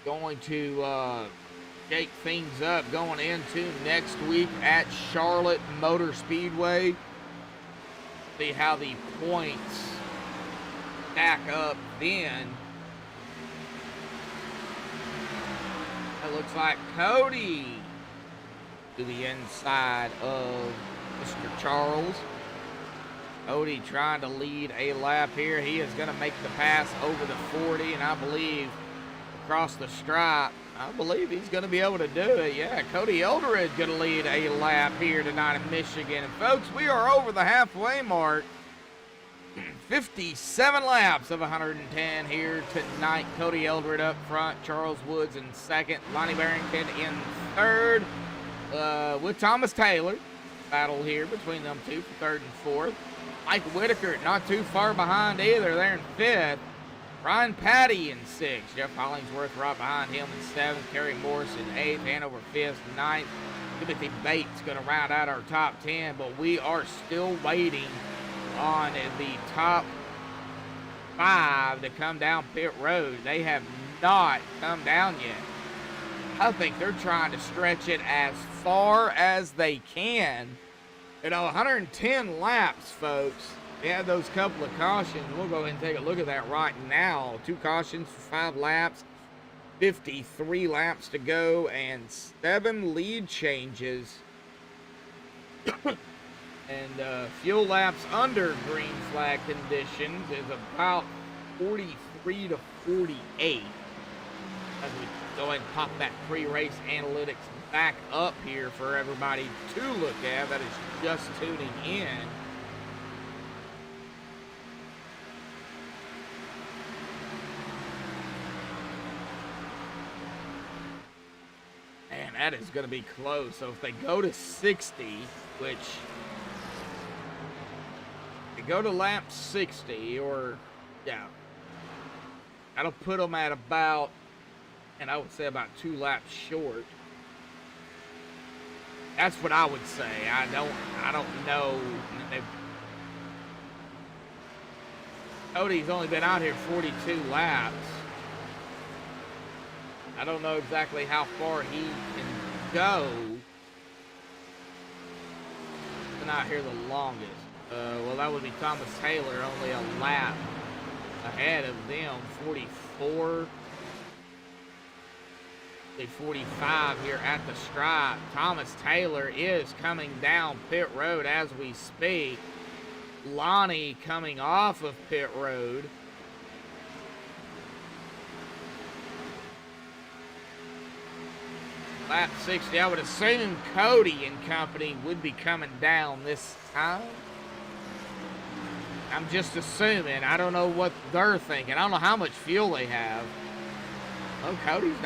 going to shake things up going into next week at Charlotte Motor Speedway. See how the points stack up then. It looks like Cody to the inside of Mr. Charles. Cody trying to lead a lap here. He is going to make the pass over the 40, and I believe across the stripe, I believe he's going to be able to do it. Yeah, Cody Eldred going to lead a lap here tonight in Michigan. And folks, we are over the halfway mark. 57 laps of 110 here tonight. Cody Eldred up front, Charles Woods in second, Lonnie Barrington in third, with Thomas Taylor. Battle here between them two for third and fourth. Mike Whitaker not too far behind either. They're in fifth. Ryan Patty in sixth. Jeff Hollingsworth right behind him in seventh. Kerry Morris in eighth. Hanover fifth, ninth. Timothy Bates going to round out our top 10, but we are still waiting on the top 5 to come down pit road. They have not come down yet. I think they're trying to stretch it as far as they can. You know, 110 laps, folks. They had those couple of cautions. We'll go ahead and take a look at that right now. 2 cautions for 5 laps, 53 laps to go, and 7 lead changes. And fuel laps under green flag conditions is about 43 to 48. As we go ahead and pop that pre-race analytics back up here for everybody to look at that is just tuning in. Man, that is going to be close. So if they go to 60, which they go to lap 60, or yeah, that'll put them at about, and I would say about 2 laps short. That's what I would say. I don't know. Cody's only been out here 42 laps. I don't know exactly how far he can go. He's been out here the longest. Well, that would be Thomas Taylor, only a lap ahead of them, 44. 45 here at the stripe. Thomas Taylor is coming down pit road as we speak. Lonnie coming off of pit road. Lap 60, I would assume Cody and company would be coming down this time. I'm just assuming. I don't know what they're thinking. I don't know how much fuel they have. Oh, Cody's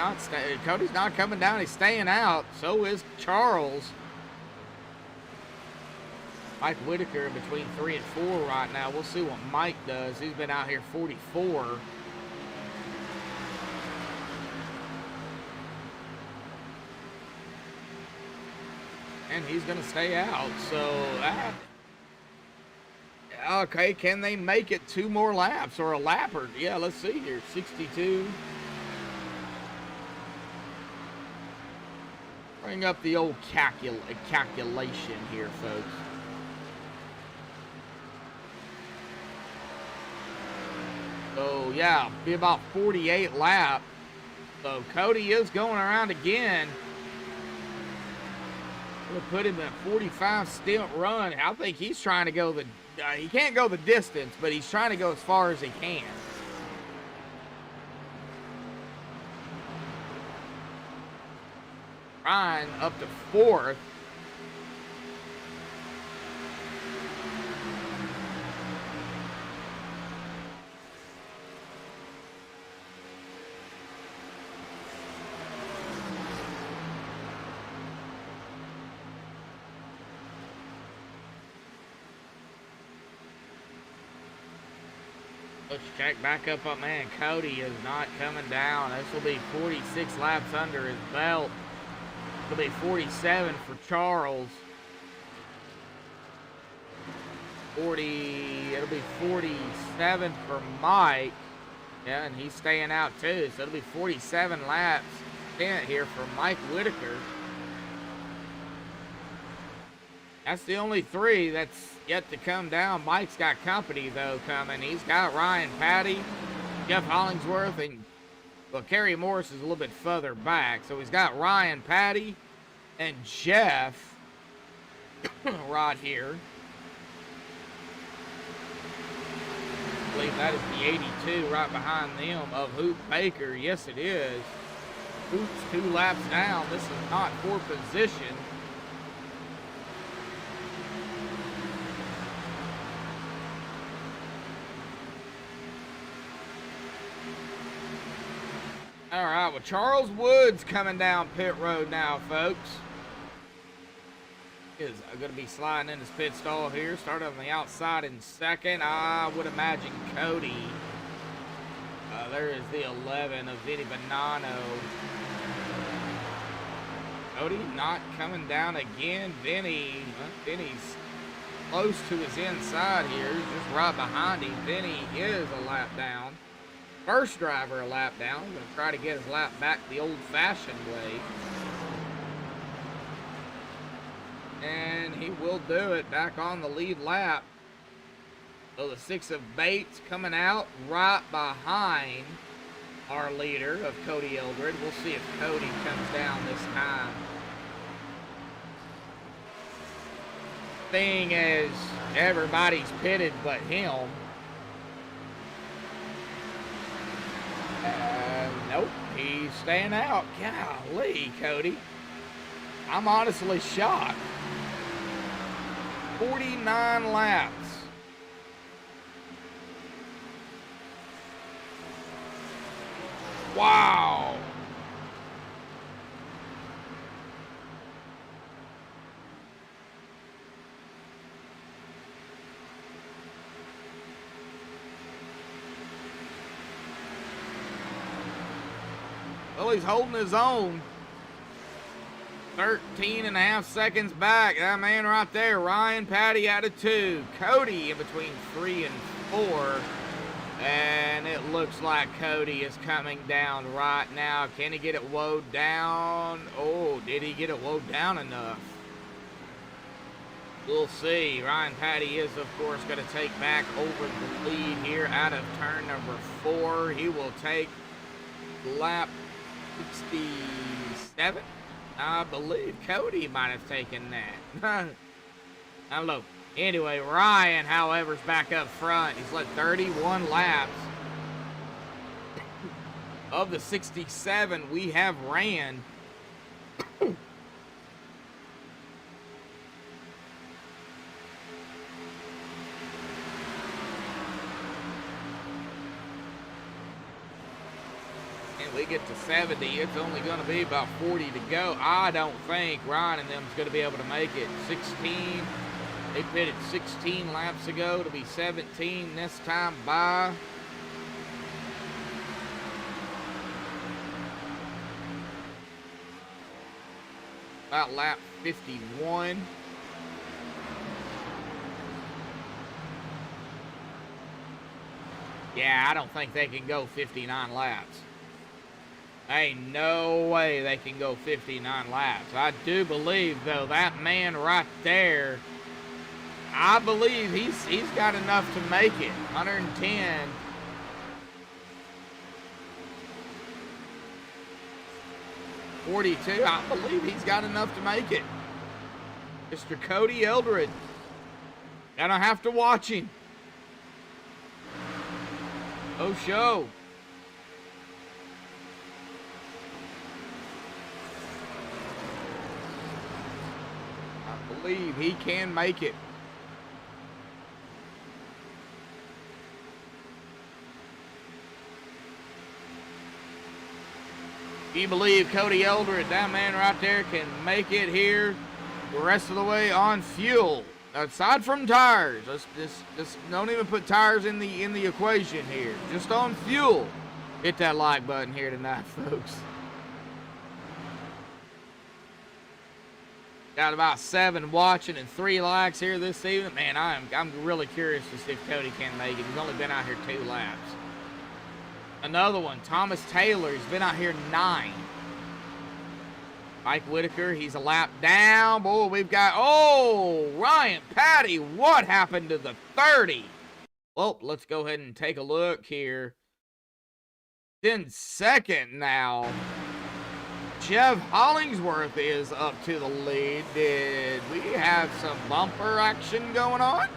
not coming down. He's staying out. So is Charles. Mike Whitaker in between 3 and 4 right now. We'll see what Mike does. He's been out here 44. And he's going to stay out. So, okay, can they make it 2 more laps or a lapper? Yeah, let's see here. 62. Bring up the old calculation here, folks. So, yeah, be about 48 laps. So, Cody is going around again. We'll put him in a 45 stint run. I think he's trying to go he can't go the distance, but he's trying to go as far as he can. Ryan up to 4th. Let's check back up on man. Cody is not coming down. This will be 46 laps under his belt. It'll be 47 for Charles. It'll be 47 for Mike. Yeah, and he's staying out too. So it'll be 47 laps spent here for Mike Whitaker. That's the only 3 that's yet to come down. Mike's got company, though, coming. He's got Ryan Patty, Jeff Hollingsworth, and, well, Kerry Morris is a little bit further back. So he's got Ryan Patty and Jeff right here. I believe that is the 82 right behind them of Hoop Baker. Yes, it is. Hoop's 2 laps down. This is not for position. All right, well, Charles Woods coming down pit road now, folks. Is going to be sliding in his pit stall here. Started on the outside in 2nd. I would imagine Cody. There is the 11 of Vinny Bonanno. Cody not coming down again. Vinny's close to his inside here. He's just right behind him. Vinny is a lap down. first driver a lap down. Going to try to get his lap back the old-fashioned way. And he will do it back on the lead lap. So the 6 of Bates coming out right behind our leader of Cody Eldred. We'll see if Cody comes down this time. Thing is, everybody's pitted but him. Nope, he's staying out. Golly, Cody. I'm honestly shocked. 49 laps. Wow. Well, he's holding his own. 13.5 seconds back. That man right there, Ryan Patty out of 2. Cody in between 3 and 4. And it looks like Cody is coming down right now. Can he get it woed down? Oh, did he get it woed down enough? We'll see. Ryan Patty is, of course, going to take back over the lead here out of turn number 4. He will take lap 67. I believe Cody might have taken that. I don't know. Anyway, Ryan, however, is back up front. He's led 31 laps. Of the 67 we have ran, we get to 70, it's only going to be about 40 to go. I don't think Ryan and them's going to be able to make it. 16, they pitted 16 laps ago to be 17 this time by. About lap 51. Yeah, I don't think they can go 59 laps. Ain't no way they can go 59 laps. I do believe, though, that man right there, I believe he's got enough to make it. 110. .42. I believe he's got enough to make it. Mr. Cody Eldred. Gonna have to watch him. Oh, show. Believe he can make it. If you believe Cody Eldred, that man right there, can make it here the rest of the way on fuel. Aside from tires, just don't even put tires in the equation here. Just on fuel. Hit that like button here tonight, folks. Got about 7 watching and 3 likes here this evening. Man, I'm really curious to see if Cody can make it. He's only been out here 2 laps. Another one, Thomas Taylor. He's been out here 9. Mike Whitaker, he's a lap down. Boy, we've got, Ryan Patty. What happened to the 30? Well, let's go ahead and take a look here. In second now. Jeff Hollingsworth is up to the lead. Did we have some bumper action going on?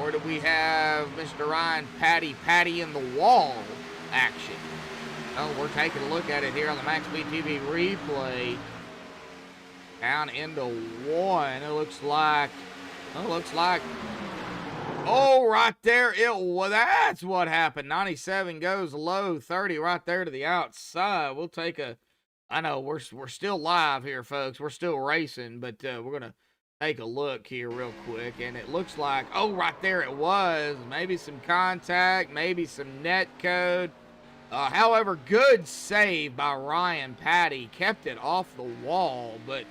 Or do we have Mr. Ryan Patty in the wall action? Oh, we're taking a look at it here on the MaxSpeed TV replay. Down into 1. It looks like, right there, that's what happened. 97 goes low, 30 right there to the outside. We'll take I know we're still live here, folks. We're still racing, but we're going to take a look here real quick. And it looks like, right there it was. Maybe some contact, maybe some net code. However, good save by Ryan Patty. Kept it off the wall, but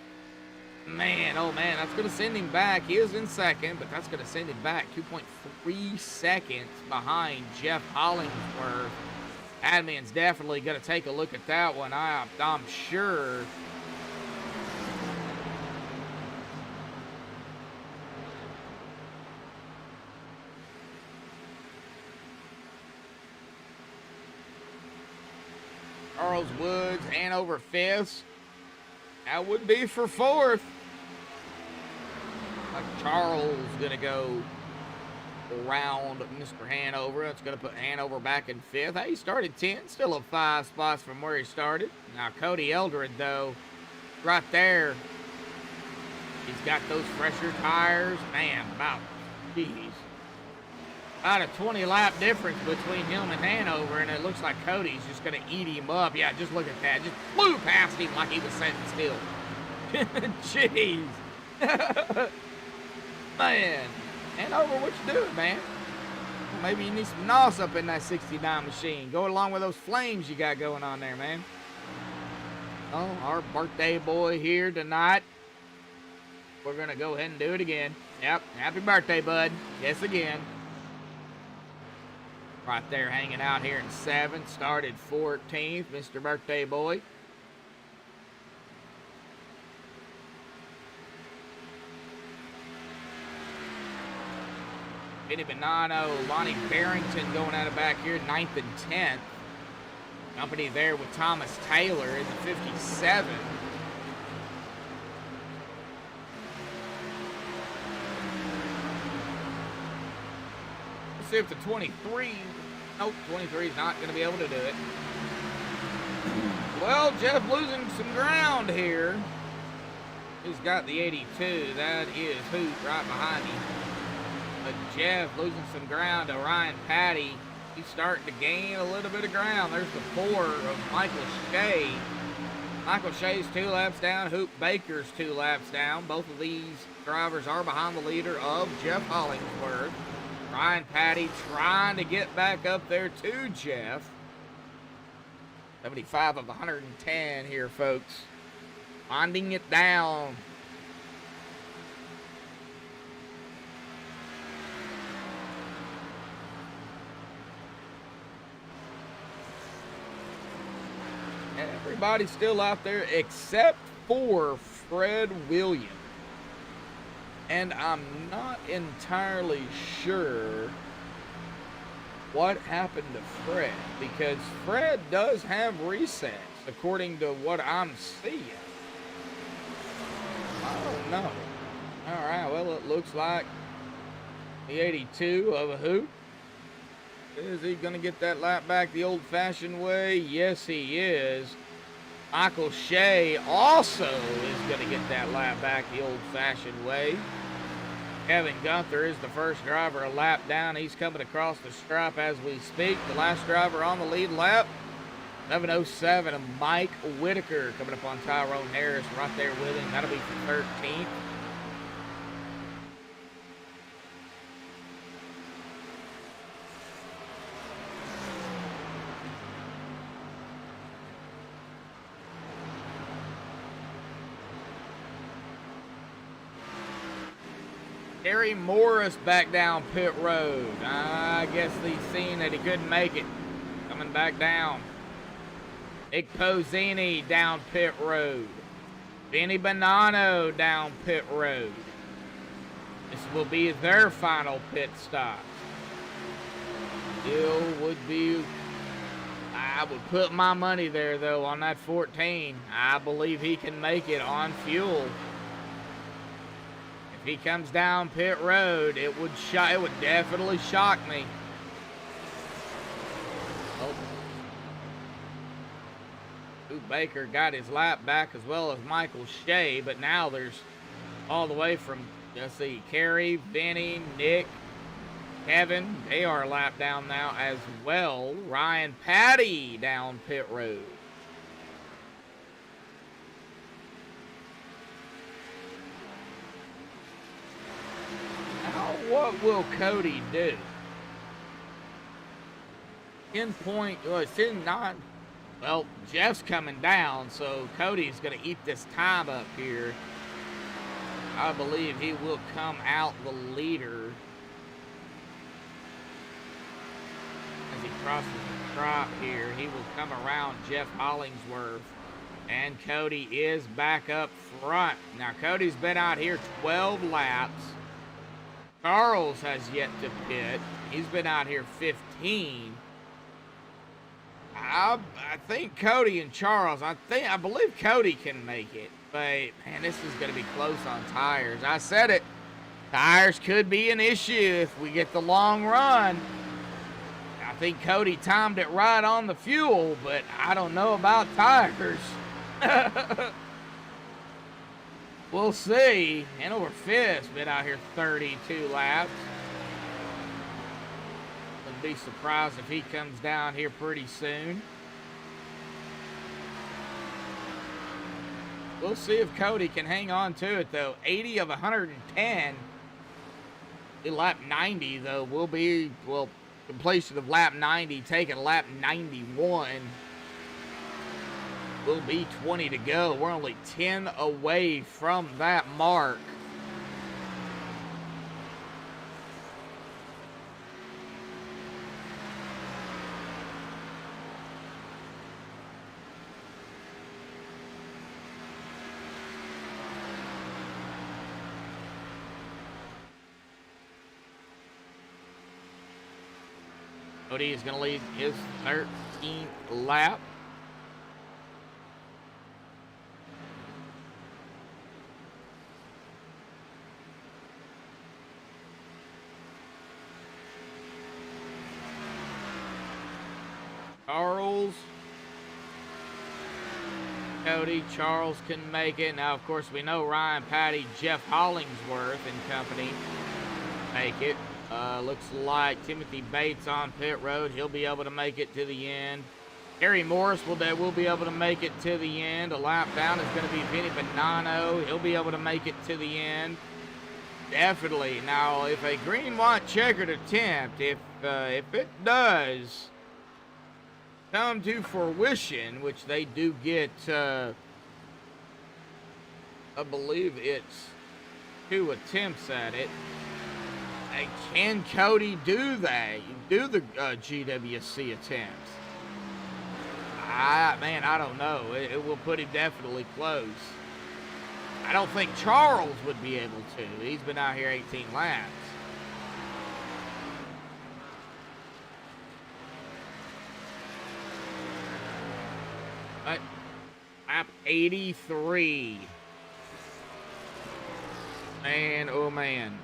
Man, oh man, that's going to send him back. He is in second, but that's going to send him back 2.3 seconds behind Jeff Hollingsworth. Admin's definitely going to take a look at that one. I'm sure. Charles Woods, Hanover fifth. That would be for fourth. Charles gonna go around Mr. Hanover. That's gonna put Hanover back in fifth. He started 10, still up 5 spots from where he started. Now Cody Eldred, though, right there, he's got those fresher tires. Man, about a 20 lap difference between him and Hanover, and it looks like Cody's just gonna eat him up. Yeah, just look at that. Just flew past him like he was sitting still. Jeez. Man, Hanover, what you doing, man? Well, maybe you need some NOS up in that 69 machine. Go along with those flames you got going on there, man. Oh, our birthday boy here tonight. We're gonna go ahead and do it again. Yep, happy birthday, bud. Yes, again. Right there hanging out here in 7th. Started 14th, Mr. Birthday Boy. Vinny Bonanno, Lonnie Barrington going out of back here, 9th and 10th. Company there with Thomas Taylor in the 57. Let's see if the 23, nope, 23 is not going to be able to do it. Well, Jeff losing some ground here. He's got the 82. That is Hoot right behind him. But Jeff losing some ground to Ryan Patty. He's starting to gain a little bit of ground. There's the 4 of Michael Shea. Michael Shea's 2 laps down. Hoop Baker's 2 laps down. Both of these drivers are behind the leader of Jeff Hollingsworth. Ryan Patty trying to get back up there to Jeff. 75 of 110 here, folks. Winding it down. Everybody's still out there except for Fred Williams. And I'm not entirely sure what happened to Fred, because Fred does have resets according to what I'm seeing. I don't know. All right, well, it looks like the 82 of a Hoop. Is he going to get that lap back the old-fashioned way? Yes, he is. Michael Shea also is going to get that lap back the old-fashioned way. Kevin Gunther is the first driver a lap down. He's coming across the stripe as we speak. The last driver on the lead lap, 7:07 of Mike Whitaker coming up on Tyrone Harris right there with him. That'll be for 13th. Gary Morris back down pit road. I guess he's seen that he couldn't make it. Coming back down. Nick Pozzini down pit road. Vinny Bonanno down pit road. This will be their final pit stop. Still would be, I would put my money there though on that 14. I believe he can make it on fuel. If he comes down pit road, it would definitely shock me. Oh. Hoop Baker got his lap back as well as Michael Shea, but now there's all the way from, let's see, Kerry, Vinny, Nick, Kevin. They are lap down now as well. Ryan Patty down pit road. Now, what will Cody do? 10 point, well, it's in 9. Well, Jeff's coming down, so Cody's going to eat this time up here. I believe he will come out the leader as he crosses the drop here. He will come around Jeff Hollingsworth, and Cody is back up front. Now, Cody's been out here 12 laps. Charles has yet to pit. He's been out here 15. I think Cody and Charles, I believe Cody can make it. But, man, this is going to be close on tires. I said it. Tires could be an issue if we get the long run. I think Cody timed it right on the fuel, but I don't know about tires. We'll see. Hanover Fist's been out here 32 laps. Wouldn't be surprised if he comes down here pretty soon. We'll see if Cody can hang on to it, though. 80 of 110. Lap 90, though, will be, well, completion of lap 90, taking lap 91. Will be 20 to go. We're only 10 away from that mark. Cody is going to lead his 13th lap. Charles, Cody, Charles can make it. Now, of course, we know Ryan Patty, Jeff Hollingsworth and company make it. Looks like Timothy Bates on pit road. He'll be able to make it to the end. Harry Morris will be able to make it to the end. A lap down is going to be Vinny Bonanno. He'll be able to make it to the end. Definitely. Now, if a green, white, checkered attempt, if it does come to fruition, which they do get, I believe it's 2 attempts at it. Can Cody do that? Do the GWC attempts? Man, I don't know. It will put him definitely close. I don't think Charles would be able to. He's been out here 18 laps. But lap 83. Man, oh man.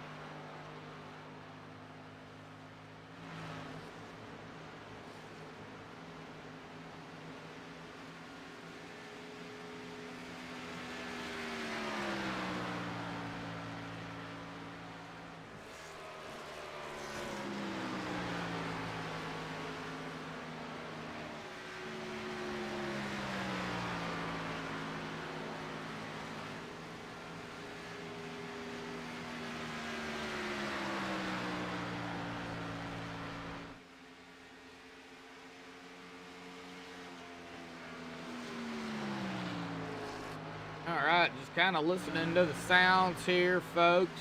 Alright, just kind of listening to the sounds here, folks.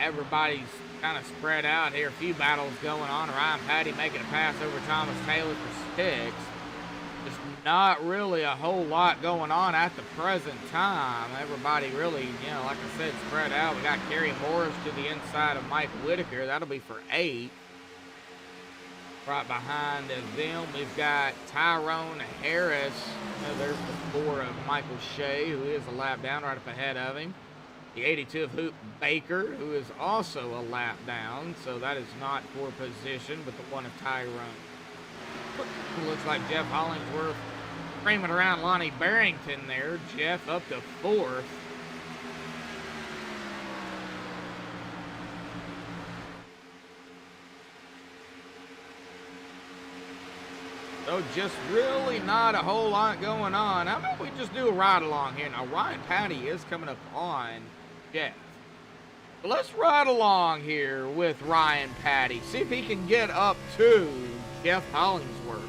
Everybody's kind of spread out here. A few battles going on. Ryan Patty making a pass over Thomas Taylor for 6. Just not really a whole lot going on at the present time. Everybody really, you know, like I said, spread out. We got Kerry Morris to the inside of Mike Whitaker. That'll be for 8. Right behind them, we've got Tyrone Harris. There's the 4 of Michael Shea, who is a lap down right up ahead of him. The 82 of Hoop Baker, who is also a lap down. So that is not for position, but the 1 of Tyrone. Looks like Jeff Hollingsworth screaming around Lonnie Barrington there. Jeff up to 4th. So just really not a whole lot going on. How about we just do a ride along here? Now, Ryan Patty is coming up on Jeff. So let's ride along here with Ryan Patty. See if he can get up to Jeff Hollingsworth.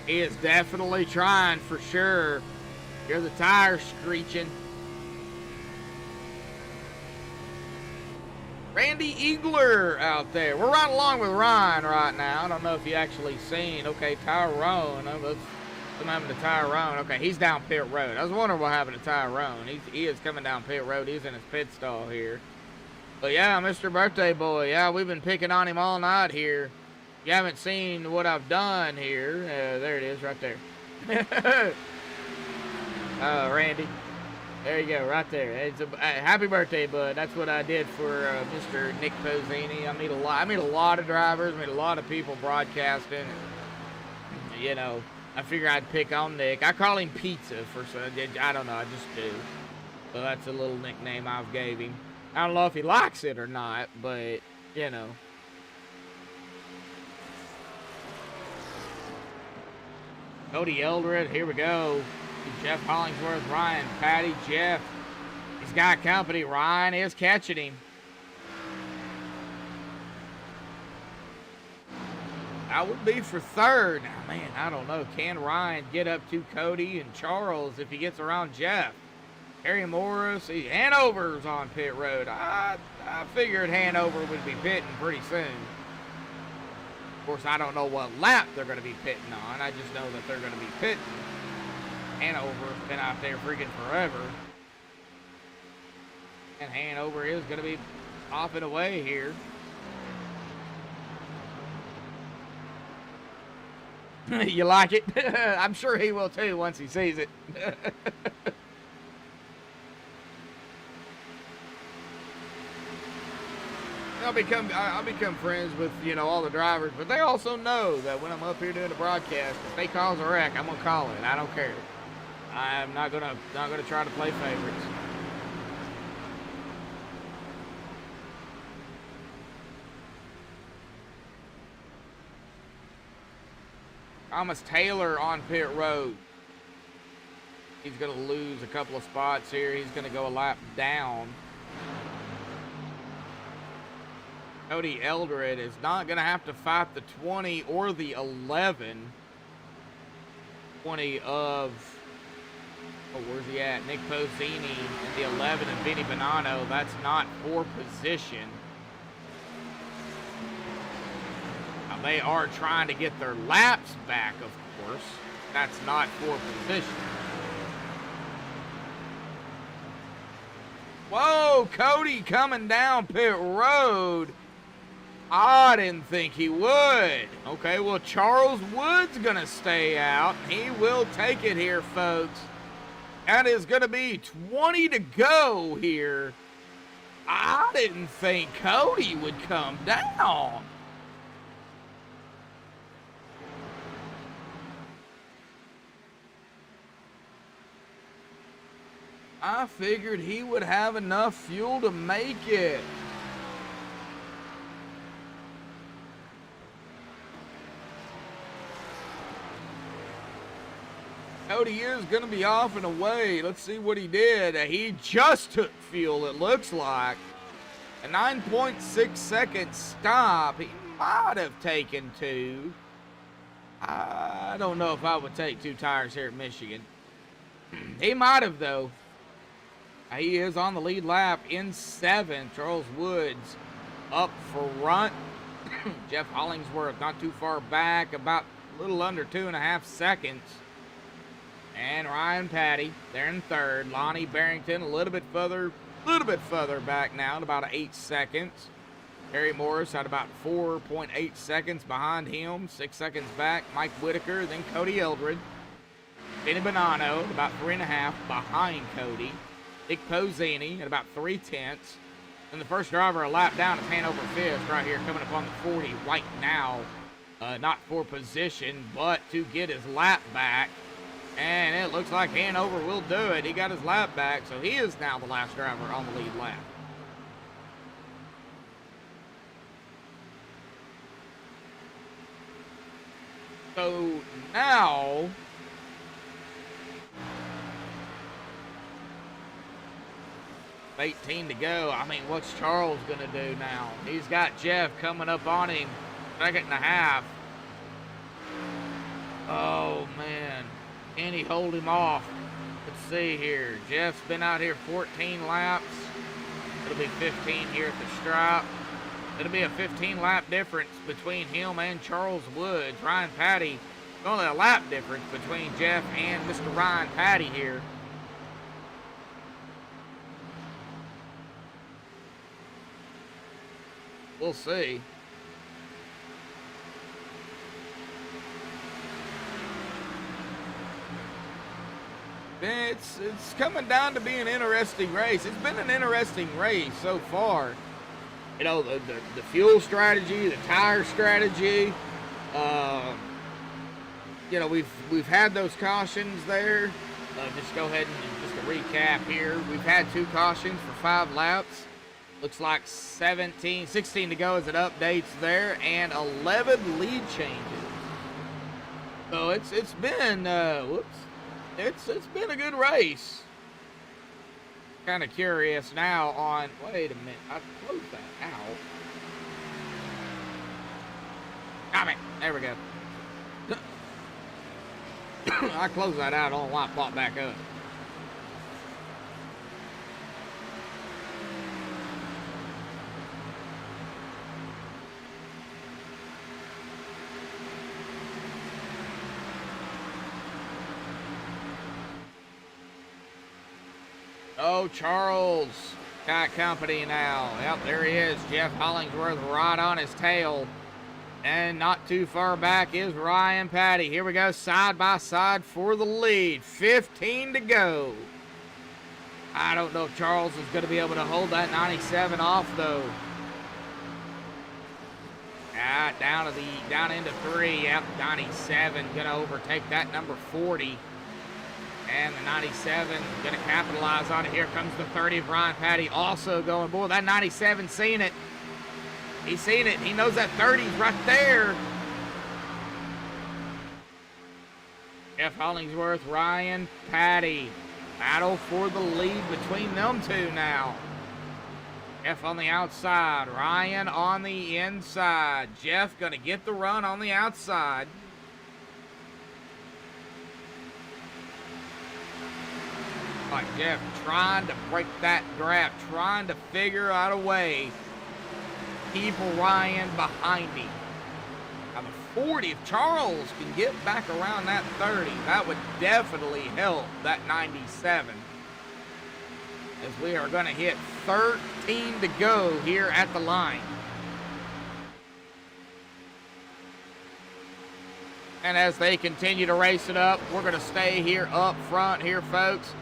He is definitely trying for sure. Hear the tires screeching. Randy Eagler out there. We're right along with Ryan right now. I don't know if you actually seen. Okay, Tyrone. What's happened to Tyrone? Okay, he's down pit road. I was wondering what happened to Tyrone. He is coming down pit road. He's in his pit stall here. But yeah, Mr. Birthday Boy. Yeah, we've been picking on him all night here. You haven't seen what I've done here. There it is right there. Randy. There you go, right there. It's a happy birthday, bud. That's what I did for Mr. Nick Pozzini. I meet a lot of drivers. I meet a lot of people broadcasting. You know, I figure I'd pick on Nick. I call him Pizza for some. I don't know. I just do. So that's a little nickname I've gave him. I don't know if he likes it or not, but you know. Cody Eldred, here we go. Jeff Hollingsworth, Ryan, Patty, Jeff. He's got company. Ryan is catching him. I would be for third. Now, man, I don't know. Can Ryan get up to Cody and Charles if he gets around Jeff? Harry Morris, Hanover's on pit road. I figured Hanover would be pitting pretty soon. Of course, I don't know what lap they're going to be pitting on. I just know that they're going to be pitting. Hanover's been out there freaking forever. And Hanover is going to be hopping away here. You like it? I'm sure he will too once he sees it. I'll become friends with, you know, all the drivers, but they also know that when I'm up here doing the broadcast, if they cause a wreck, I'm gonna call it. I don't care. I'm not gonna try to play favorites. Thomas Taylor on pit road. He's gonna lose a couple of spots here. He's gonna go a lap down. Cody Eldred is not going to have to fight the 20 or the 11. 20 of, where's he at? Nick Pozzini and the 11 of Vinny Bonanno. That's not for position. Now, they are trying to get their laps back, of course. That's not for position. Whoa, Cody coming down pit road. I didn't think he would. Okay, well, Charles Wood's going to stay out. He will take it here, folks. That is going to be 20 to go here. I didn't think Cody would come down. I figured he would have enough fuel to make it. Cody is going to be off and away. Let's see what he did. He just took fuel, it looks like. A 9.6 second stop. He might have taken two. I don't know if I would take two tires here at Michigan. He might have, though. He is on the lead lap in 7th. Charles Woods up front. Jeff Hollingsworth not too far back, about a little under 2.5 seconds. And Ryan Patty, they're in 3rd. Lonnie Barrington a little bit further back now, at about 8 seconds. Harry Morris at about 4.8 seconds behind him, 6 seconds back. Mike Whitaker, then Cody Eldred. Vinny Bonanno at about 3.5 behind Cody. Nick Pozzini at about 3/10. And the first driver a lap down is Hanover 5th right here, coming up on the 40 right now. Not for position, but to get his lap back. And it looks like Hanover will do it. He got his lap back, so he is now the last driver on the lead lap. So now, 18 to go. I mean, what's Charles going to do now? He's got Jeff coming up on him, 2.5 seconds. Oh, Can he hold him off? Let's see here. Jeff's been out here 14 laps. It'll be 15 here at the stripe. It'll be a 15 lap difference between him and Charles Woods. Ryan Patty, only a lap difference between Jeff and Mr. Ryan Patty here. We'll see. It's coming down to be an interesting race. It's been an interesting race so far. You know, the fuel strategy, the tire strategy. You know, we've had those cautions there. Just go ahead and just a recap here. We've had 2 cautions for 5 laps. Looks like 16 to go as it updates there, and 11 lead changes. So it's been it's been a good race. Kind of curious now on. Wait a minute, I closed that out. Got me. There we go. I closed that out. I don't know why it popped back up. Oh, Charles got company now. Yep, there he is. Jeff Hollingsworth right on his tail. And not too far back is Ryan Patty. Here we go, side by side for the lead. 15 to go. I don't know if Charles is going to be able to hold that 97 off, though. Down into 3. Yep, 97 going to overtake that number 40. And the 97 going to capitalize on it. Here comes the 30 of Ryan Patty also going. Boy, that 97 seen it. He's seen it. He knows that 30's right there. Jeff Hollingsworth, Ryan Patty. Battle for the lead between them two now. Jeff on the outside. Ryan on the inside. Jeff going to get the run on the outside. Like Jeff trying to break that gap, trying to figure out a way to keep Ryan behind him. Now the 40, if Charles can get back around that 30, that would definitely help that 97. As we are going to hit 13 to go here at the line. And as they continue to race it up, we're going to stay here up front here, folks.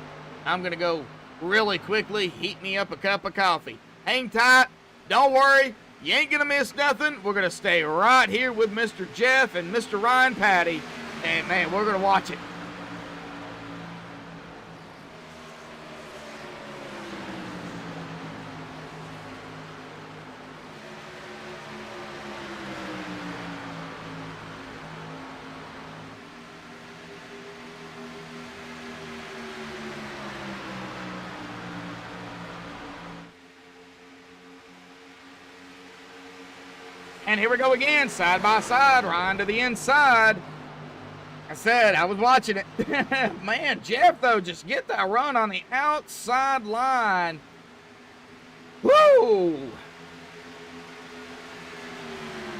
I'm going to go really quickly, heat me up a cup of coffee. Hang tight. Don't worry. You ain't going to miss nothing. We're going to stay right here with Mr. Jeff and Mr. Ryan Patty. And, man, we're going to watch it. And here we go again, side by side, Ryan to the inside. I said, I was watching it. Man, Jeff, though, just get that run on the outside line. Woo!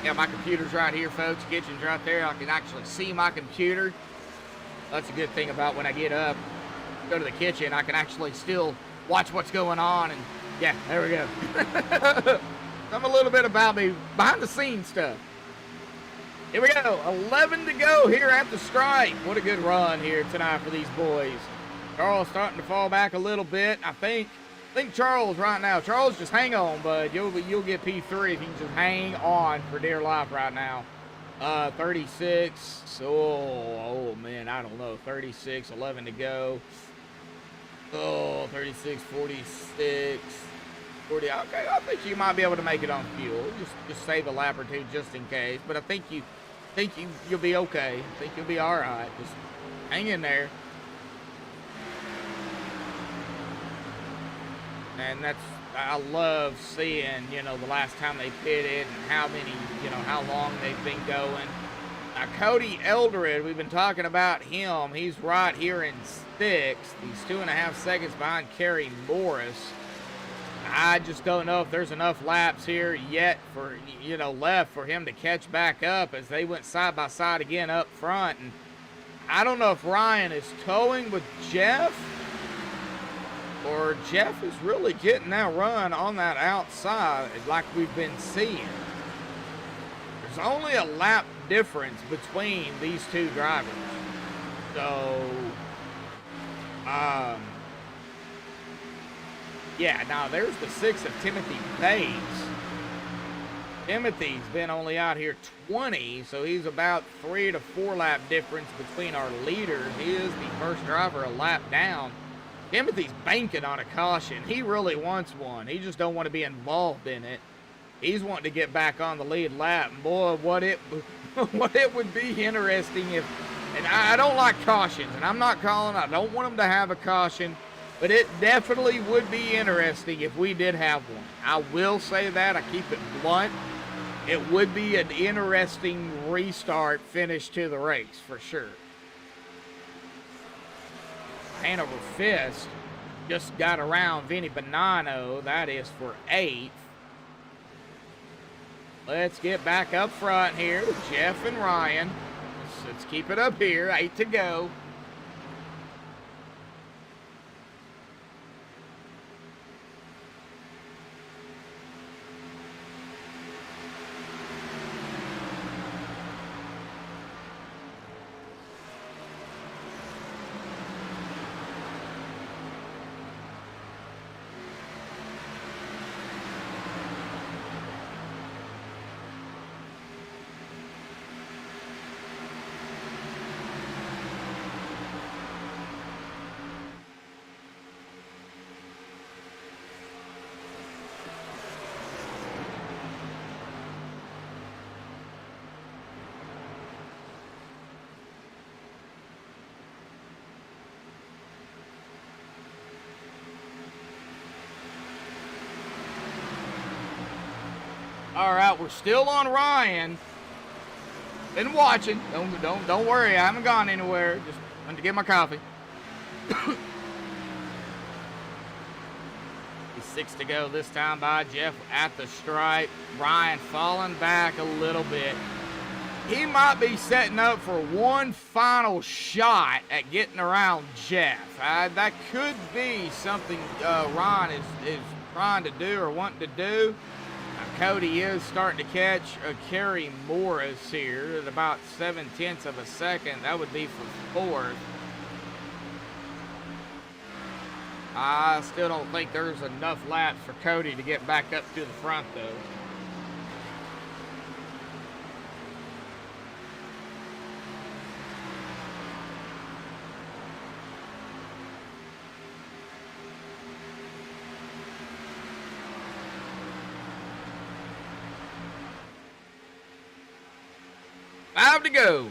Yeah, my computer's right here, folks. Kitchen's right there. I can actually see my computer. That's a good thing about when I get up, go to the kitchen, I can actually still watch what's going on. And, yeah, there we go. Some a little bit about me behind the scenes stuff. Here we go, 11 to go here at the stripe. What a good run here tonight for these boys. Charles starting to fall back a little bit. I think Charles right now. Charles, just hang on, bud. You'll get P3 if you can just hang on for dear life right now. 36. Oh man, I don't know. 36, 11 to go. Oh, 36, 46. 40. Okay, I think you might be able to make it on fuel. Just save a lap or two just in case. But I think you'll be okay. I think you'll be all right. Just hang in there. And I love seeing, the last time they pitted and how long they've been going. Cody Eldred, we've been talking about him. He's right here in 6th. He's 2.5 seconds behind Kerry Morris. I just don't know if there's enough laps here yet for, left for him to catch back up, as they went side by side again up front. And I don't know if Ryan is towing with Jeff, or Jeff is really getting that run on that outside like we've been seeing. There's only a lap difference between these two drivers. So, yeah, now there's the 6 of Timothy Bates. Timothy's been only out here 20, so he's about 3 to 4 lap difference between our leaders. He is the first driver a lap down. Timothy's banking on a caution. He really wants one. He just don't want to be involved in it. He's wanting to get back on the lead lap. And boy, what it would be interesting if, and I don't like cautions, and I'm not calling, I don't want him to have a caution, but it definitely would be interesting if we did have one. I will say that, I keep it blunt. It would be an interesting restart finish to the race, for sure. Hanover Fist just got around Vinny Bonanno. That is for 8th. Let's get back up front here with Jeff and Ryan. Let's keep it up here. 8 to go. All right, we're still on Ryan. Been watching. Don't worry. I haven't gone anywhere. Just went to get my coffee. He's 6 to go this time by Jeff at the stripe. Ryan falling back a little bit. He might be setting up for one final shot at getting around Jeff. That could be something Ryan is trying to do or wanting to do. Cody is starting to catch Kerry Morris here at about 0.7 of a second. That would be for 4th. I still don't think there's enough laps for Cody to get back up to the front, though. Five to go.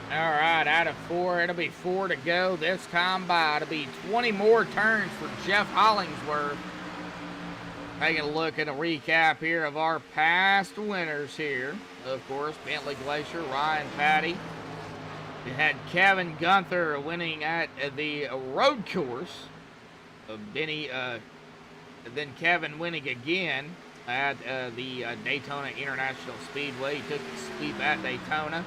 All right, out of 4, it'll be 4 to go this time by. It'll be 20 more turns for Jeff Hollingsworth. Taking a look at a recap here of our past winners here. Of course, Bentley Glacier, Ryan Patty. We had Kevin Gunther winning at the road course. Then Kevin winning again at the Daytona International Speedway. He took the sweep at Daytona.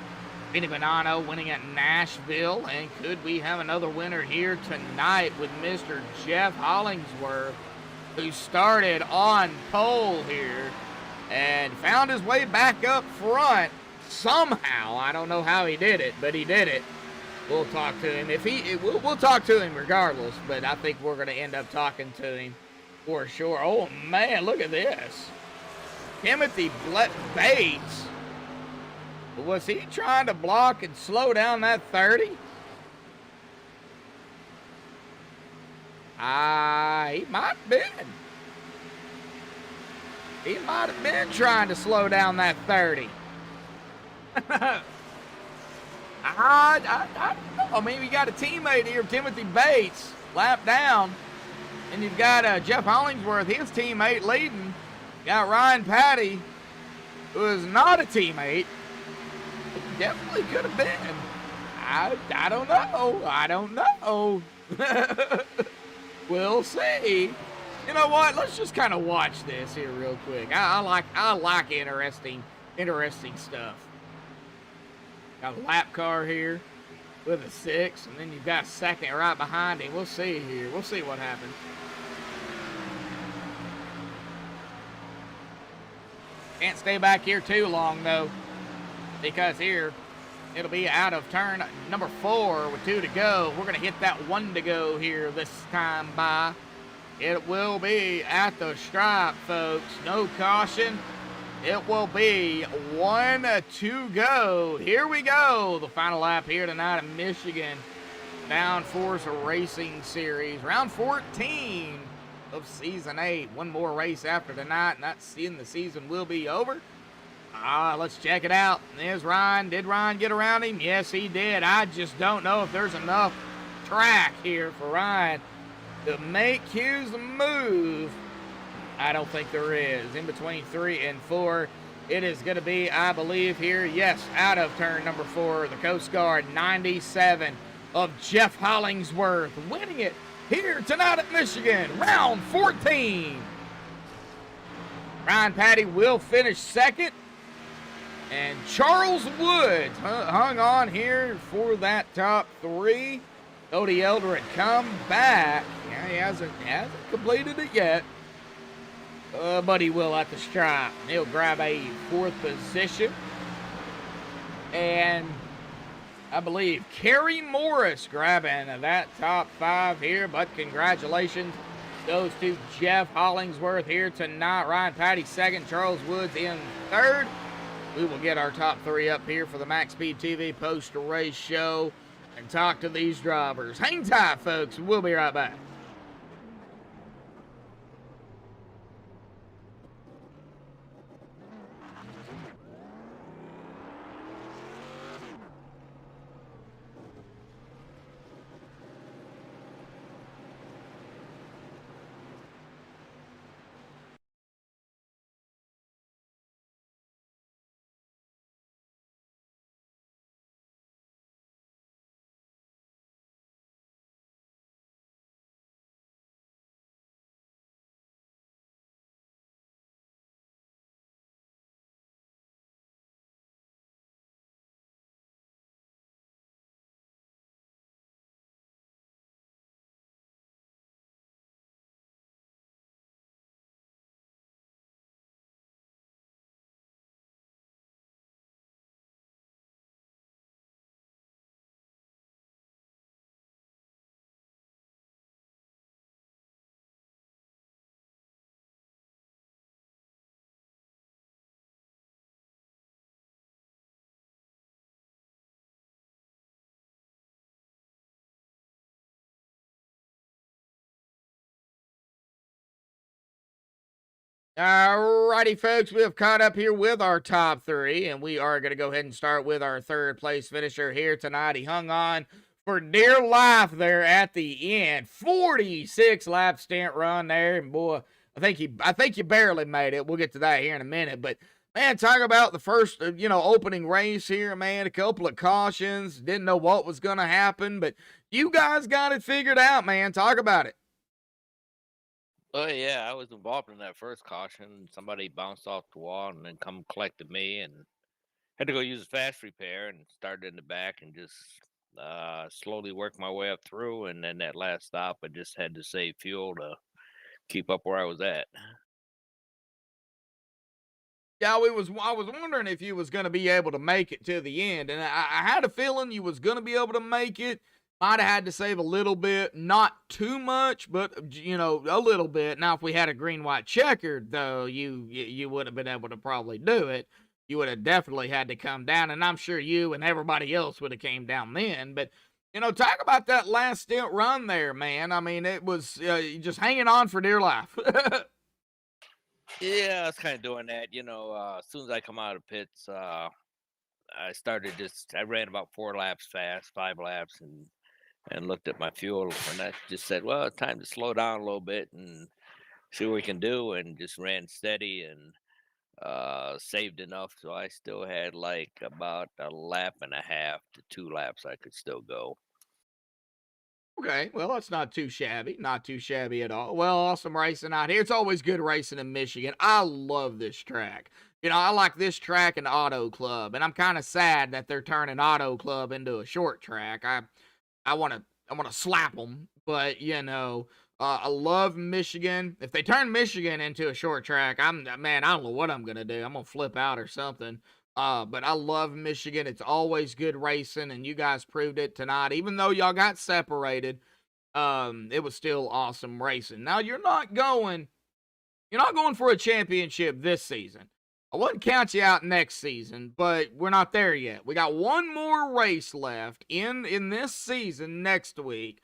Vinny Bonanno winning at Nashville. And could we have another winner here tonight with Mr. Jeff Hollingsworth, who started on pole here and found his way back up front somehow. I don't know how he did it, but he did it. We'll talk to him. We'll talk to him regardless, but I think we're going to end up talking to him for sure. Oh, man, look at this. Timothy Bates Was he trying to block and slow down that 30? He might have been. He might have been trying to slow down that 30. I don't know. I mean, we got a teammate here, Timothy Bates, lap down. And you've got Jeff Hollingsworth, his teammate, leading. Got Ryan Patty, who is not a teammate. Definitely could have been. I don't know. I don't know. We'll see. You know what? Let's just kind of watch this here real quick. I like interesting stuff. Got a lap car here with a 6, and then you've got second right behind him. We'll see here. We'll see what happens. Can't stay back here too long though, because here it'll be out of turn number 4 with 2 to go. We're gonna hit that 1 to go here this time by. It will be at the stripe, folks. No caution. It will be 1 to go. Here we go. The final lap here tonight in Michigan. Downforce Racing Series. Round 14 of Season 8. One more race after tonight, and that's in the season will be over. Let's check it out. There's Ryan. Did Ryan get around him? Yes, he did. I just don't know if there's enough track here for Ryan to make his move. I don't think there is. In between 3 and 4, it is going to be, I believe, here, yes, out of turn number 4, the Coast Guard 97 of Jeff Hollingsworth, winning it here tonight at Michigan, round 14. Ryan Patty will finish second, and Charles Woods hung on here for that top 3. Cody Elder had come back. Yeah, he hasn't completed it yet. But he will at the stripe. He'll grab a 4th position. And I believe Kerry Morris grabbing that top 5 here. But congratulations goes to Jeff Hollingsworth here tonight. Ryan Patty 2nd, Charles Woods in 3rd. We will get our top 3 up here for the MaxSpeed TV post-race show and talk to these drivers. Hang tight, folks. We'll be right back. Alrighty, folks, we have caught up here with our top 3, and we are going to go ahead and start with our 3rd place finisher here tonight. He hung on for dear life there at the end. 46 lap stint run there, and boy, I think you barely made it. We'll get to that here in a minute, but man, talk about the first, opening race here, man. A couple of cautions, didn't know what was going to happen, but you guys got it figured out, man. Talk about it. Oh yeah, I was involved in that first caution. Somebody bounced off the wall and then come collected me, and had to go use a fast repair and started in the back and just slowly worked my way up through. And then that last stop, I just had to save fuel to keep up where I was at. Yeah, I was wondering if you was going to be able to make it to the end, and I had a feeling you was going to be able to make it. Might have had to save a little bit, not too much, but, a little bit. Now, if we had a green-white checkered, though, you would have been able to probably do it. you would have definitely had to come down, and I'm sure you and everybody else would have came down then. But talk about that last stint run there, man. I mean, it was just hanging on for dear life. Yeah, I was kind of doing that. As soon as I come out of pits, I ran about 4 laps fast, 5 laps, and looked at my fuel, and I just said, well, it's time to slow down a little bit and see what we can do, and just ran steady and saved enough so I still had like about a lap and a half to 2 laps I could still go. Okay, well, that's not too shabby. Not too shabby at all. Well, awesome racing out here. It's always good racing in Michigan. I love this track. I like this track and Auto Club, and I'm kind of sad that they're turning Auto Club into a short track. I want to slap them, but I love Michigan. If they turn Michigan into a short track, I don't know what I'm gonna do. I'm gonna flip out or something. But I love Michigan. It's always good racing, and you guys proved it tonight. Even though y'all got separated, it was still awesome racing. Now you're not going for a championship this season. I wouldn't count you out next season, but we're not there yet. We got one more race left in this season next week.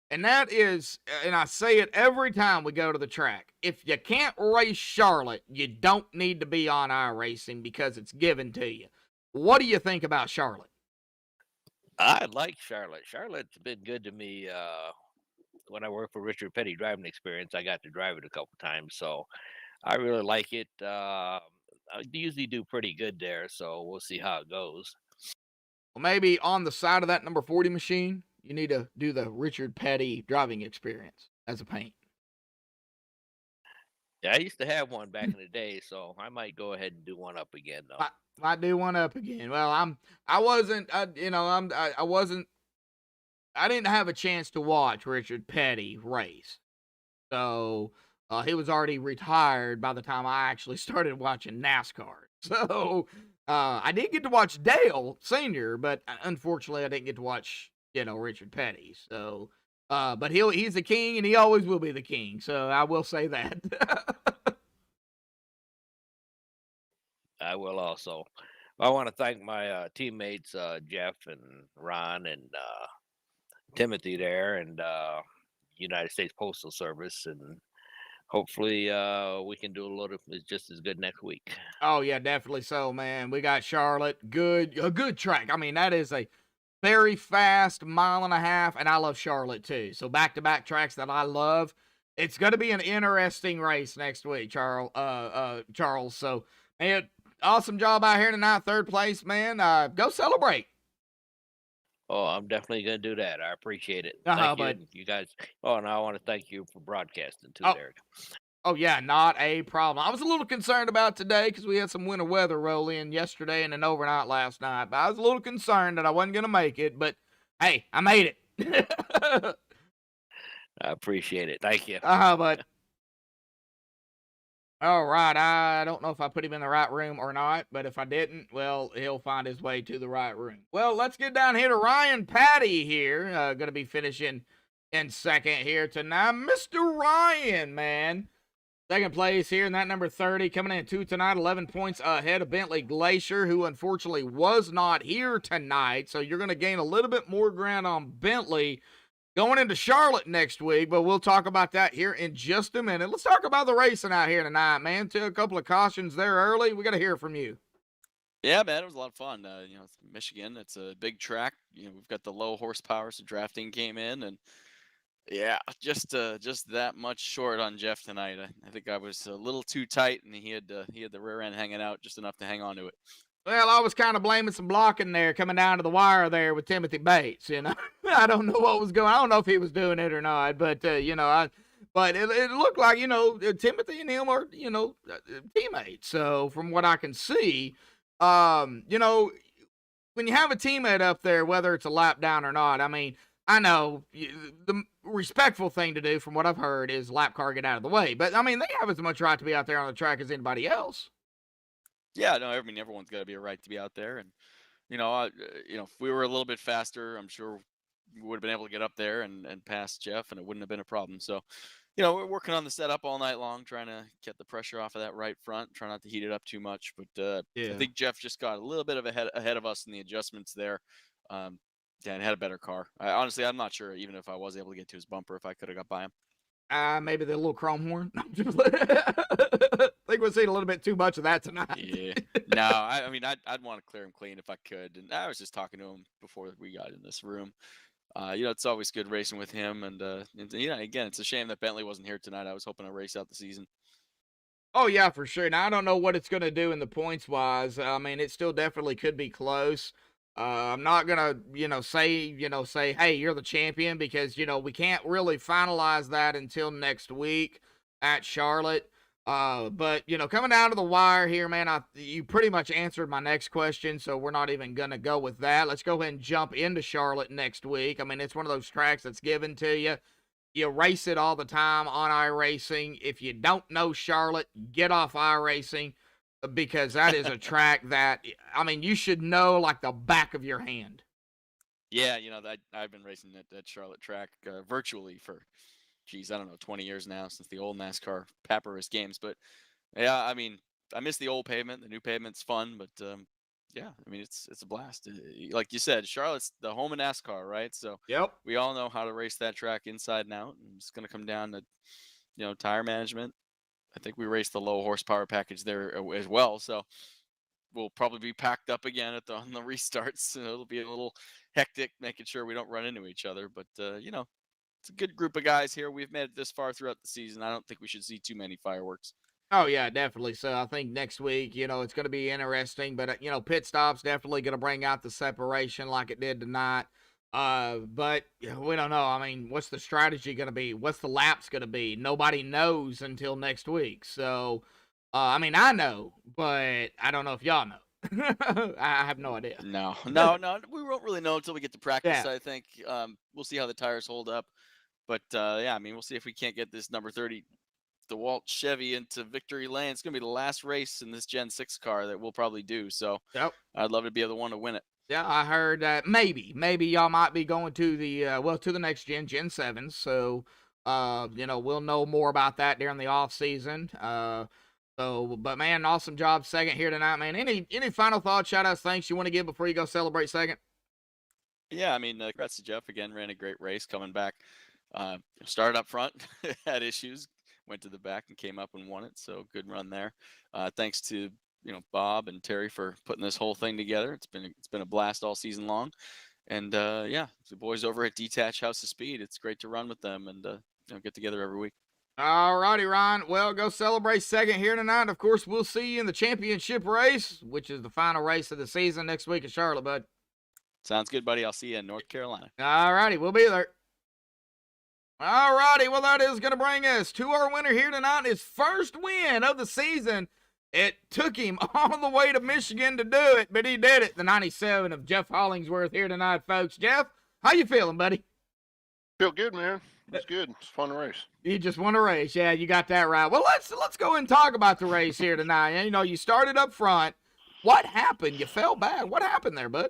And that is, and I say it every time we go to the track, if you can't race Charlotte, you don't need to be on iRacing because it's given to you. What do you think about Charlotte? I like Charlotte. Charlotte's been good to me. When I worked for Richard Petty Driving Experience, I got to drive it a couple times, so I really like it. I usually do pretty good there, so we'll see how it goes. Well, maybe on the side of that number 40 machine, you need to do the Richard Petty Driving Experience as a paint. Yeah, I used to have one back in the day, so I might go ahead and do one up again, though. Might do one up again. Well, I didn't have a chance to watch Richard Petty race. So he was already retired by the time I actually started watching NASCAR. So I did get to watch Dale Sr., but unfortunately I didn't get to watch, Richard Petty. So, but he's the king and he always will be the king. So I will say that. I will also. I want to thank my teammates, Jeff and Ron and Timothy there, and United States Postal Service, and hopefully we can do just as good next week. Oh yeah, definitely so, man. We got Charlotte, a good track. I mean, that is a very fast 1.5 miles, and I love Charlotte too. So back-to-back tracks that I love. It's going to be an interesting race next week, Charles. So, man, awesome job out here tonight, 3rd place, man. Go celebrate. Oh, I'm definitely going to do that. I appreciate it. Thank you, you guys. Oh, and I want to thank you for broadcasting too, Derek. Oh, yeah, not a problem. I was a little concerned about today because we had some winter weather roll in yesterday and then overnight last night. But I was a little concerned that I wasn't going to make it. But, hey, I made it. I appreciate it. Thank you. But all right, I don't know if I put him in the right room or not, but if I didn't, well, he'll find his way to the right room. Well, let's get down here to Ryan Patty here. Going to be finishing in 2nd here tonight. Mr. Ryan, man. 2nd place here in that number 30, coming in 2 tonight, 11 points ahead of Bentley Glacier, who unfortunately was not here tonight. So you're going to gain a little bit more ground on Bentley going into Charlotte next week, but we'll talk about that here in just a minute. Let's talk about the racing out here tonight, man. A couple of cautions there early. We got to hear from you. Yeah, man, it was a lot of fun. It's Michigan, it's a big track. We've got the low horsepower, so drafting came in, and yeah, just that much short on Jeff tonight. I think I was a little too tight, and he had the rear end hanging out just enough to hang on to it. Well, I was kind of blaming some blocking there coming down to the wire there with Timothy Bates, I don't know what was going on. I don't know if he was doing it or not, but, but it looked like, Timothy and him are, teammates. So from what I can see, when you have a teammate up there, whether it's a lap down or not, I mean, I know the respectful thing to do from what I've heard is lap car get out of the way, but I mean, they have as much right to be out there on the track as anybody else. Yeah, no, I mean, everyone's got to be a right to be out there, and if we were a little bit faster, I'm sure we would have been able to get up there and pass Jeff, and it wouldn't have been a problem. So, we're working on the setup all night long, trying to get the pressure off of that right front, try not to heat it up too much. But I Yeah. think Jeff just got a little bit of ahead of us in the adjustments there. Um, yeah, and had a better car. Honestly, I'm not sure even if I was able to get to his bumper if I could have got by him. Maybe the little chrome horn. I think we're seeing a little bit too much of that tonight. Yeah. No, I mean, I'd want to clear him clean if I could. And I was just talking to him before we got in this room. It's always good racing with him. And again, it's a shame that Bentley wasn't here tonight. I was hoping to race out the season. Oh yeah, for sure. Now I don't know what it's going to do in the points wise. I mean, it still definitely could be close. I'm not gonna, say, hey, you're the champion because we can't really finalize that until next week at Charlotte. But coming down to the wire here, man, you pretty much answered my next question, so we're not even gonna go with that. Let's go ahead and jump into Charlotte next week. I mean, it's one of those tracks that's given to you. You race it all the time on iRacing. If you don't know Charlotte, get off iRacing because that is a track that, I mean, you should know like the back of your hand. Yeah, I've been racing at that Charlotte track virtually for, I don't know, 20 years now since the old NASCAR Papyrus games. But yeah, I mean, I miss the old pavement. The new pavement's fun, but yeah, I mean, it's a blast. Like you said, Charlotte's the home of NASCAR, right? So Yep. we all know how to race that track inside and out. And it's going to come down to, tire management. I think we raced the low horsepower package there as well. So we'll probably be packed up again on the restarts. So it'll be a little hectic, making sure we don't run into each other. But, it's a good group of guys here. We've made it this far throughout the season. I don't think we should see too many fireworks. Oh, yeah, definitely. So I think next week, it's going to be interesting. But, pit stops definitely going to bring out the separation like it did tonight. But we don't know. I mean, what's the strategy going to be? What's the laps going to be? Nobody knows until next week. So, I mean, I know, but I don't know if y'all know. I have no idea. No. We won't really know until we get to practice. Yeah. I think we'll see how the tires hold up. But yeah, I mean, we'll see if we can't get this number 30 DeWalt Chevy into victory lane. It's going to be the last race in this Gen 6 car that we'll probably do. So Yep. I'd love to be the one to win it. Yeah, I heard that maybe y'all might be going to the to the next Gen 7. So we'll know more about that during the off season. But man, awesome job second here tonight, man. Any final thoughts, shout outs, thanks you want to give before you go celebrate second? Yeah, I mean, congrats to Jeff again. Ran a great race coming back. Started up front, had issues, went to the back and came up and won it. So good run there. Thanks to Bob and Terry for putting this whole thing together. It's been a blast all season long. And yeah, the boys over at Detach House of Speed. It's great to run with them and get together every week. All righty, Ryan. Well, go celebrate second here tonight. Of course, we'll see you in the championship race, which is the final race of the season next week in Charlotte, bud. Sounds good, buddy. I'll see you in North Carolina. All righty, we'll be there. All righty, well, that is going to bring us to our winner here tonight. His first win of the season. It took him all the way to Michigan to do it, but he did it. The 97 of Jeff Hollingsworth here tonight, folks. Jeff, how you feeling, buddy? Feel good, man. It's good. It's a fun race. You just won a race. Yeah, you got that right. Well, let's go and talk about the race here tonight. You started up front. What happened? You fell back. What happened there, bud?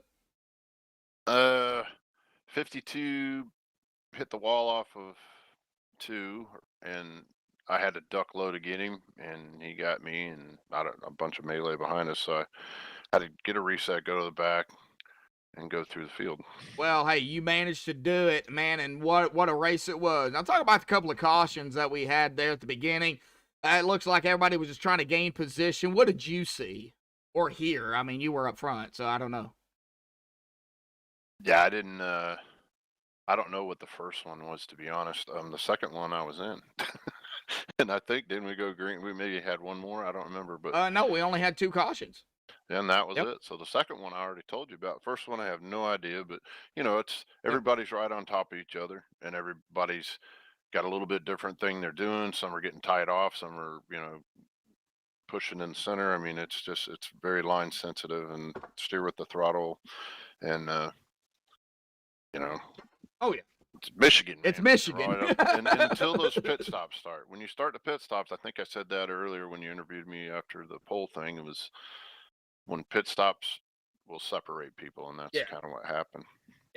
52 hit the wall off of 2, and I had to duck low to get him, and he got me, and a bunch of melee behind us. So I had to get a reset, go to the back, and go through the field. Well, hey, you managed to do it, man, and what a race it was. Now, talk about the couple of cautions that we had there at the beginning. It looks like everybody was just trying to gain position. What did you see or hear? I mean, you were up front, so I don't know. Yeah, I didn't. I don't know what the first one was, to be honest. The second one I was in, and I think didn't we go green? We maybe had one more. I don't remember, but no, we only had 2 cautions. And that was Yep. it. So the second one I already told you about. First one I have no idea, but it's everybody's right on top of each other, and everybody's got a little bit different thing they're doing. Some are getting tied off, some are pushing in the center. I mean, it's very line sensitive and steer with the throttle, and Oh yeah, it's Michigan. It's man. Michigan. Right up. And until those pit stops start. When you start the pit stops, I think I said that earlier when you interviewed me after the pole thing. It was when pit stops will separate people, and that's Yeah. kind of what happened.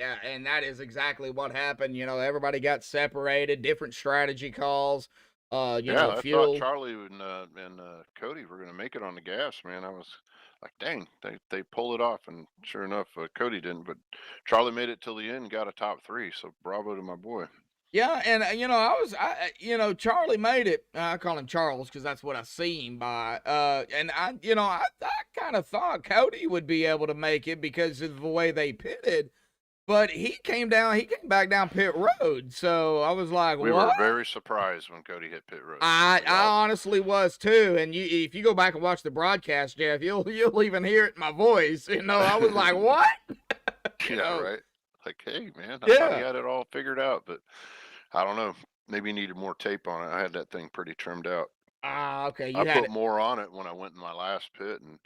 Yeah, and that is exactly what happened. You know, everybody got separated, different strategy calls. You Yeah, know, I thought fuel. Charlie and Cody were gonna make it on the gas, man. I was like, dang, they pull it off, and sure enough, Cody didn't, but Charlie made it till the end, got a top three. So bravo to my boy. Yeah, and you know, you know, Charlie made it. I call him Charles because that's what I see him by. And you know, I kind of thought Cody would be able to make it because of the way they pitted, but he came back down pit road. So I was like, We what? were very surprised when Cody hit pit road. I We all- honestly was too, and if you go back and watch the broadcast, Jeff, you'll even hear it in my voice. You know, I was like, what? You yeah, know? right. Like, hey, man, I thought Yeah. he had it all figured out, but I don't know. Maybe he needed more tape on it. I had that thing pretty trimmed out. Ah, okay. I You had put it. more on it when I went in my last pit, and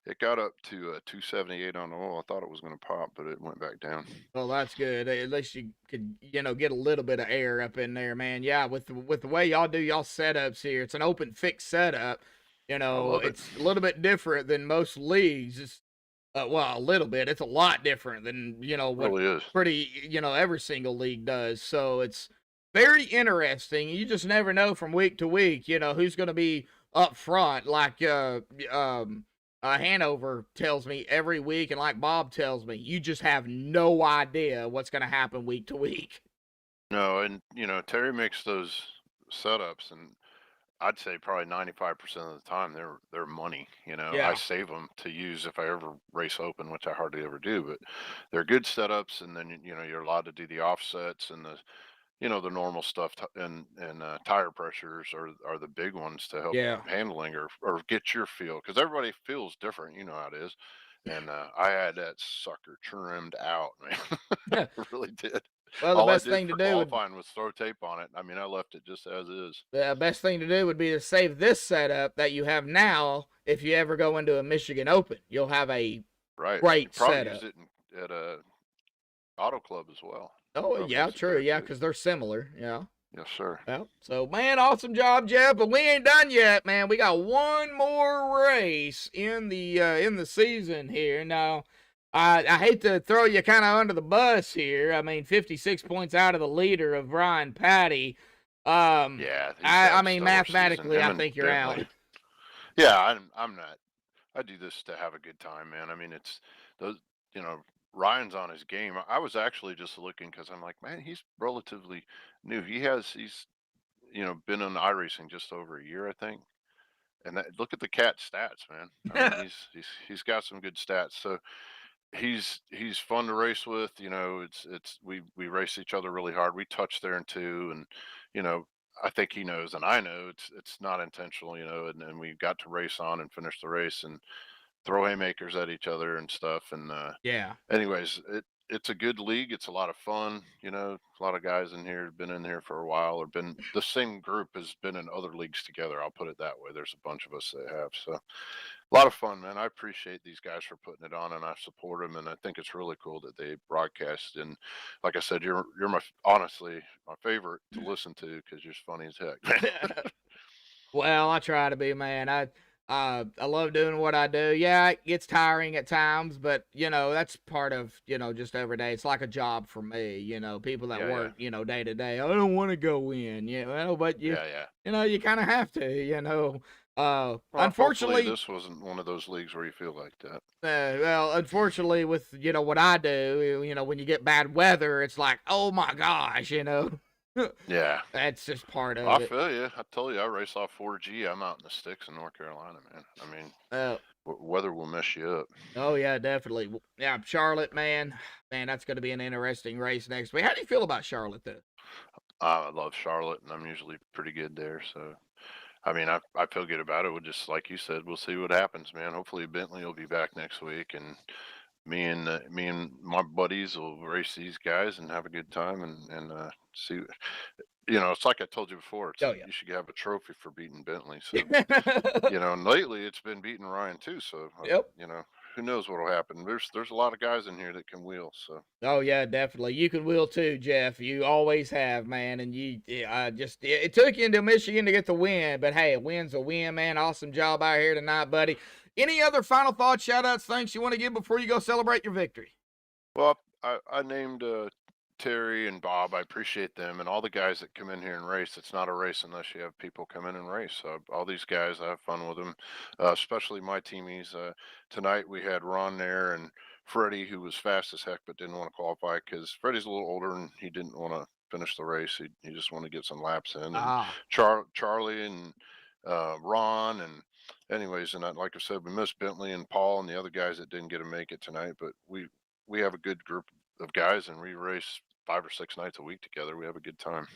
it got up to 278 on the oil. I thought it was going to pop, but it went back down. Well, that's good. At least you could, you know, get a little bit of air up in there, man. Yeah, with the way y'all do y'all setups here, it's an open fixed setup. You know, love it. it's a little bit different than most leagues. It's well, a little bit. It's a lot different than, you know, It what really is. pretty, you know, every single league does. So it's very interesting. You just never know from week to week, you know, who's going to be up front. Like Hanover tells me every week, and like Bob tells me, you just have no idea what's going to happen week to week. No, and you know, Terry makes those setups, and I'd say probably 95% of the time they're money. You know, Yeah. I save them to use if I ever race open, which I hardly ever do, but they're good setups. And then you know, you're allowed to do the offsets and the you know the normal stuff and tire pressures are the big ones to help Yeah. handling or get your feel, because everybody feels different. You know how it is. And I had that sucker trimmed out, man. I really did. Well, the All I best did thing to for do would qualifying was throw tape on it. I mean, I left it just as is. the best thing to do would be to save this setup that you have now. If you ever go into a Michigan Open, you'll have a Right. great You probably setup. use it at a auto club as well. Oh, Probably yeah, use it true. there, Yeah, too. because they're similar. Yeah. Yes, sir. Well, so man, awesome job, Jeff. But we ain't done yet, man. We got one more race in the season here. Now, I hate to throw you kind of under the bus here. I mean, 56 points out of the leader of Brian Patty. Yeah. these I guys mean, stellar mathematically, season. I Him think and you're out. Bentley. Yeah, I'm not. I do this to have a good time, man. I mean, it's those. You know, Ryan's on his game. I was actually just looking because I'm like, man, he's relatively new. He's you know been in iRacing just over a year, I think. And look at the cat stats, man. I mean, he's got some good stats. So he's fun to race with. You know, it's we race each other really hard. We touch there and two, and you know, I think he knows, and I know it's not intentional. You know, and we got to race on and finish the race and throw haymakers at each other and stuff. And Yeah. anyways, it's a good league. It's a lot of fun. You know, a lot of guys in here have been in here for a while, or been the same group has been in other leagues together. I'll put it that way. There's a bunch of us that have. So a lot of fun, man. I appreciate these guys for putting it on, and I support them. And I think it's really cool that they broadcast. And like I said, you're honestly my favorite to listen to because you're funny as heck. Well, I try to be, man. I love doing what I do. Yeah, it gets tiring at times, but you know, that's part of, you know, just every day. It's like a job for me, you know, people that Yeah, work, you know, day to day. I don't want to go in, you know, but Yeah. you know, you kind of have to, you know. Well, Unfortunately, hopefully this wasn't one of those leagues where you feel like that. well, unfortunately with, you know, what I do, you know, when you get bad weather, it's like, oh my gosh, you know. Yeah. That's just part of I it. feel you. I told you, I race off 4G. I'm out in the sticks in North Carolina, man. I mean, Uh, weather will mess you up. Oh yeah, definitely. Yeah, Charlotte, man, that's going to be an interesting race next week. How do you feel about Charlotte, though? I love Charlotte, and I'm usually pretty good there. So, I mean, I feel good about it. We'll just, like you said, we'll see what happens, man. Hopefully Bentley will be back next week, and me and my buddies will race these guys and have a good time and see. You know, it's like I told you before. It's Oh yeah. you should have a trophy for beating Bentley. So, you know, and lately it's been beating Ryan too. So, Yep. you know, who knows what'll happen? There's a lot of guys in here that can wheel. So, Oh yeah, definitely. You can wheel too, Jeff. You always have, man. And it took you into Michigan to get the win, but hey, a win's a win, man. Awesome job out here tonight, buddy. Any other final thoughts, shout outs, thanks you want to give before you go celebrate your victory? well, I named Terry and Bob. I appreciate them and all the guys that come in here and race. It's not a race unless you have people come in and race. All these guys, I have fun with them, especially my teamies. Tonight we had Ron there and Freddie, who was fast as heck but didn't want to qualify because Freddie's a little older and he didn't want to finish the race. He just wanted to get some laps in. And Ah, Charlie and Ron and anyways, and like I said, we missed Bentley and Paul and the other guys that didn't get to make it tonight, but we have a good group of guys and we race 5 or 6 nights a week together. We have a good time.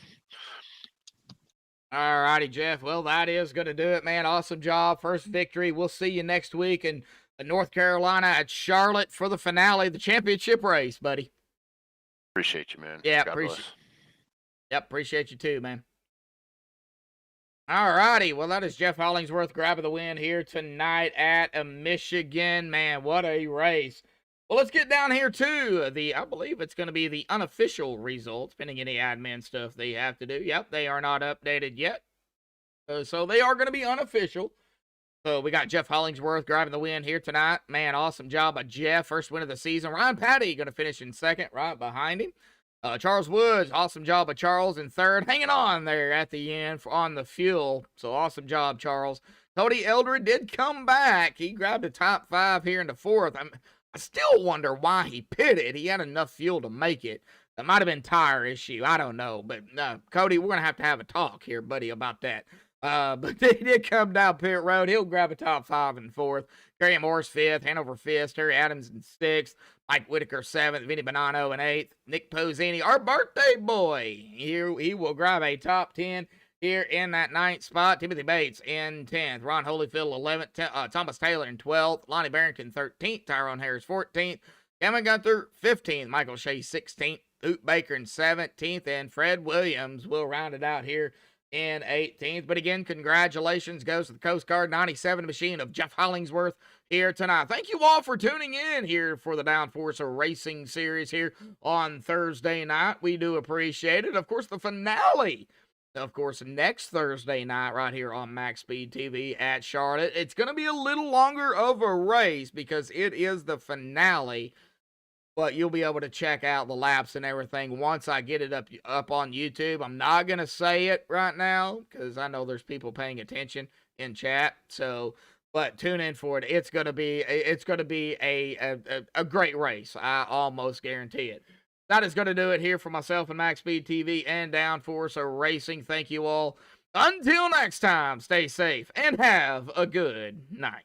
all righty, Jeff. Well, that is going to do it, man. Awesome job. First victory. We'll see you next week in North Carolina at Charlotte for the finale, the championship race, buddy. Appreciate you, man. Yeah, God bless. Yep, appreciate you too, man. All righty. Well, that is Jeff Hollingsworth grabbing the win here tonight at Michigan. Man, what a race. Well, let's get down here to I believe it's going to be the unofficial results, pending any admin stuff they have to do. Yep, they are not updated yet. So they are going to be unofficial. So we got Jeff Hollingsworth grabbing the win here tonight. Man, awesome job by Jeff. First win of the season. Ryan Patty going to finish in second, right behind him. Charles Woods, awesome job by Charles in third. Hanging on there at the end on the fuel. So awesome job, Charles. Cody Eldred did come back. He grabbed the top 5 here in the fourth. I still wonder why he pitted. He had enough fuel to make it. That might have been tire issue. I don't know. But Cody, we're going to have a talk here, buddy, about that. But he did come down pit road. He'll grab a top 5 in fourth. Gary Morris 5th. Hanover 5th. Terry Adams in 6th. Mike Whitaker 7th. Vinny Bonanno in 8th. Nick Pozzini, our birthday boy. Here he will grab a top 10 here in that 9th spot. Timothy Bates in 10th. Ron Holyfield 11th. Thomas Taylor in 12th. Lonnie Barrington 13th. Tyrone Harris 14th. Kevin Gunther 15th. Michael Shea 16th. Hoot Baker in 17th. And Fred Williams will round it out here in 18th. But again, congratulations goes to the Coast Guard 97 machine of Jeff Hollingsworth here tonight. Thank you all for tuning in here for the Downforcer Racing Series here on Thursday night. We do appreciate it. Of course, the finale, of course, next Thursday night right here on MaxSpeed TV at Charlotte. It's going to be a little longer of a race because it is the finale. But you'll be able to check out the laps and everything once I get it up on YouTube. I'm not going to say it right now because I know there's people paying attention in chat. So, but tune in for it. It's going to be a great race. I almost guarantee it. That is going to do it here for myself and MaxSpeed TV and Downforcer Racing. Thank you all. Until next time, stay safe and have a good night.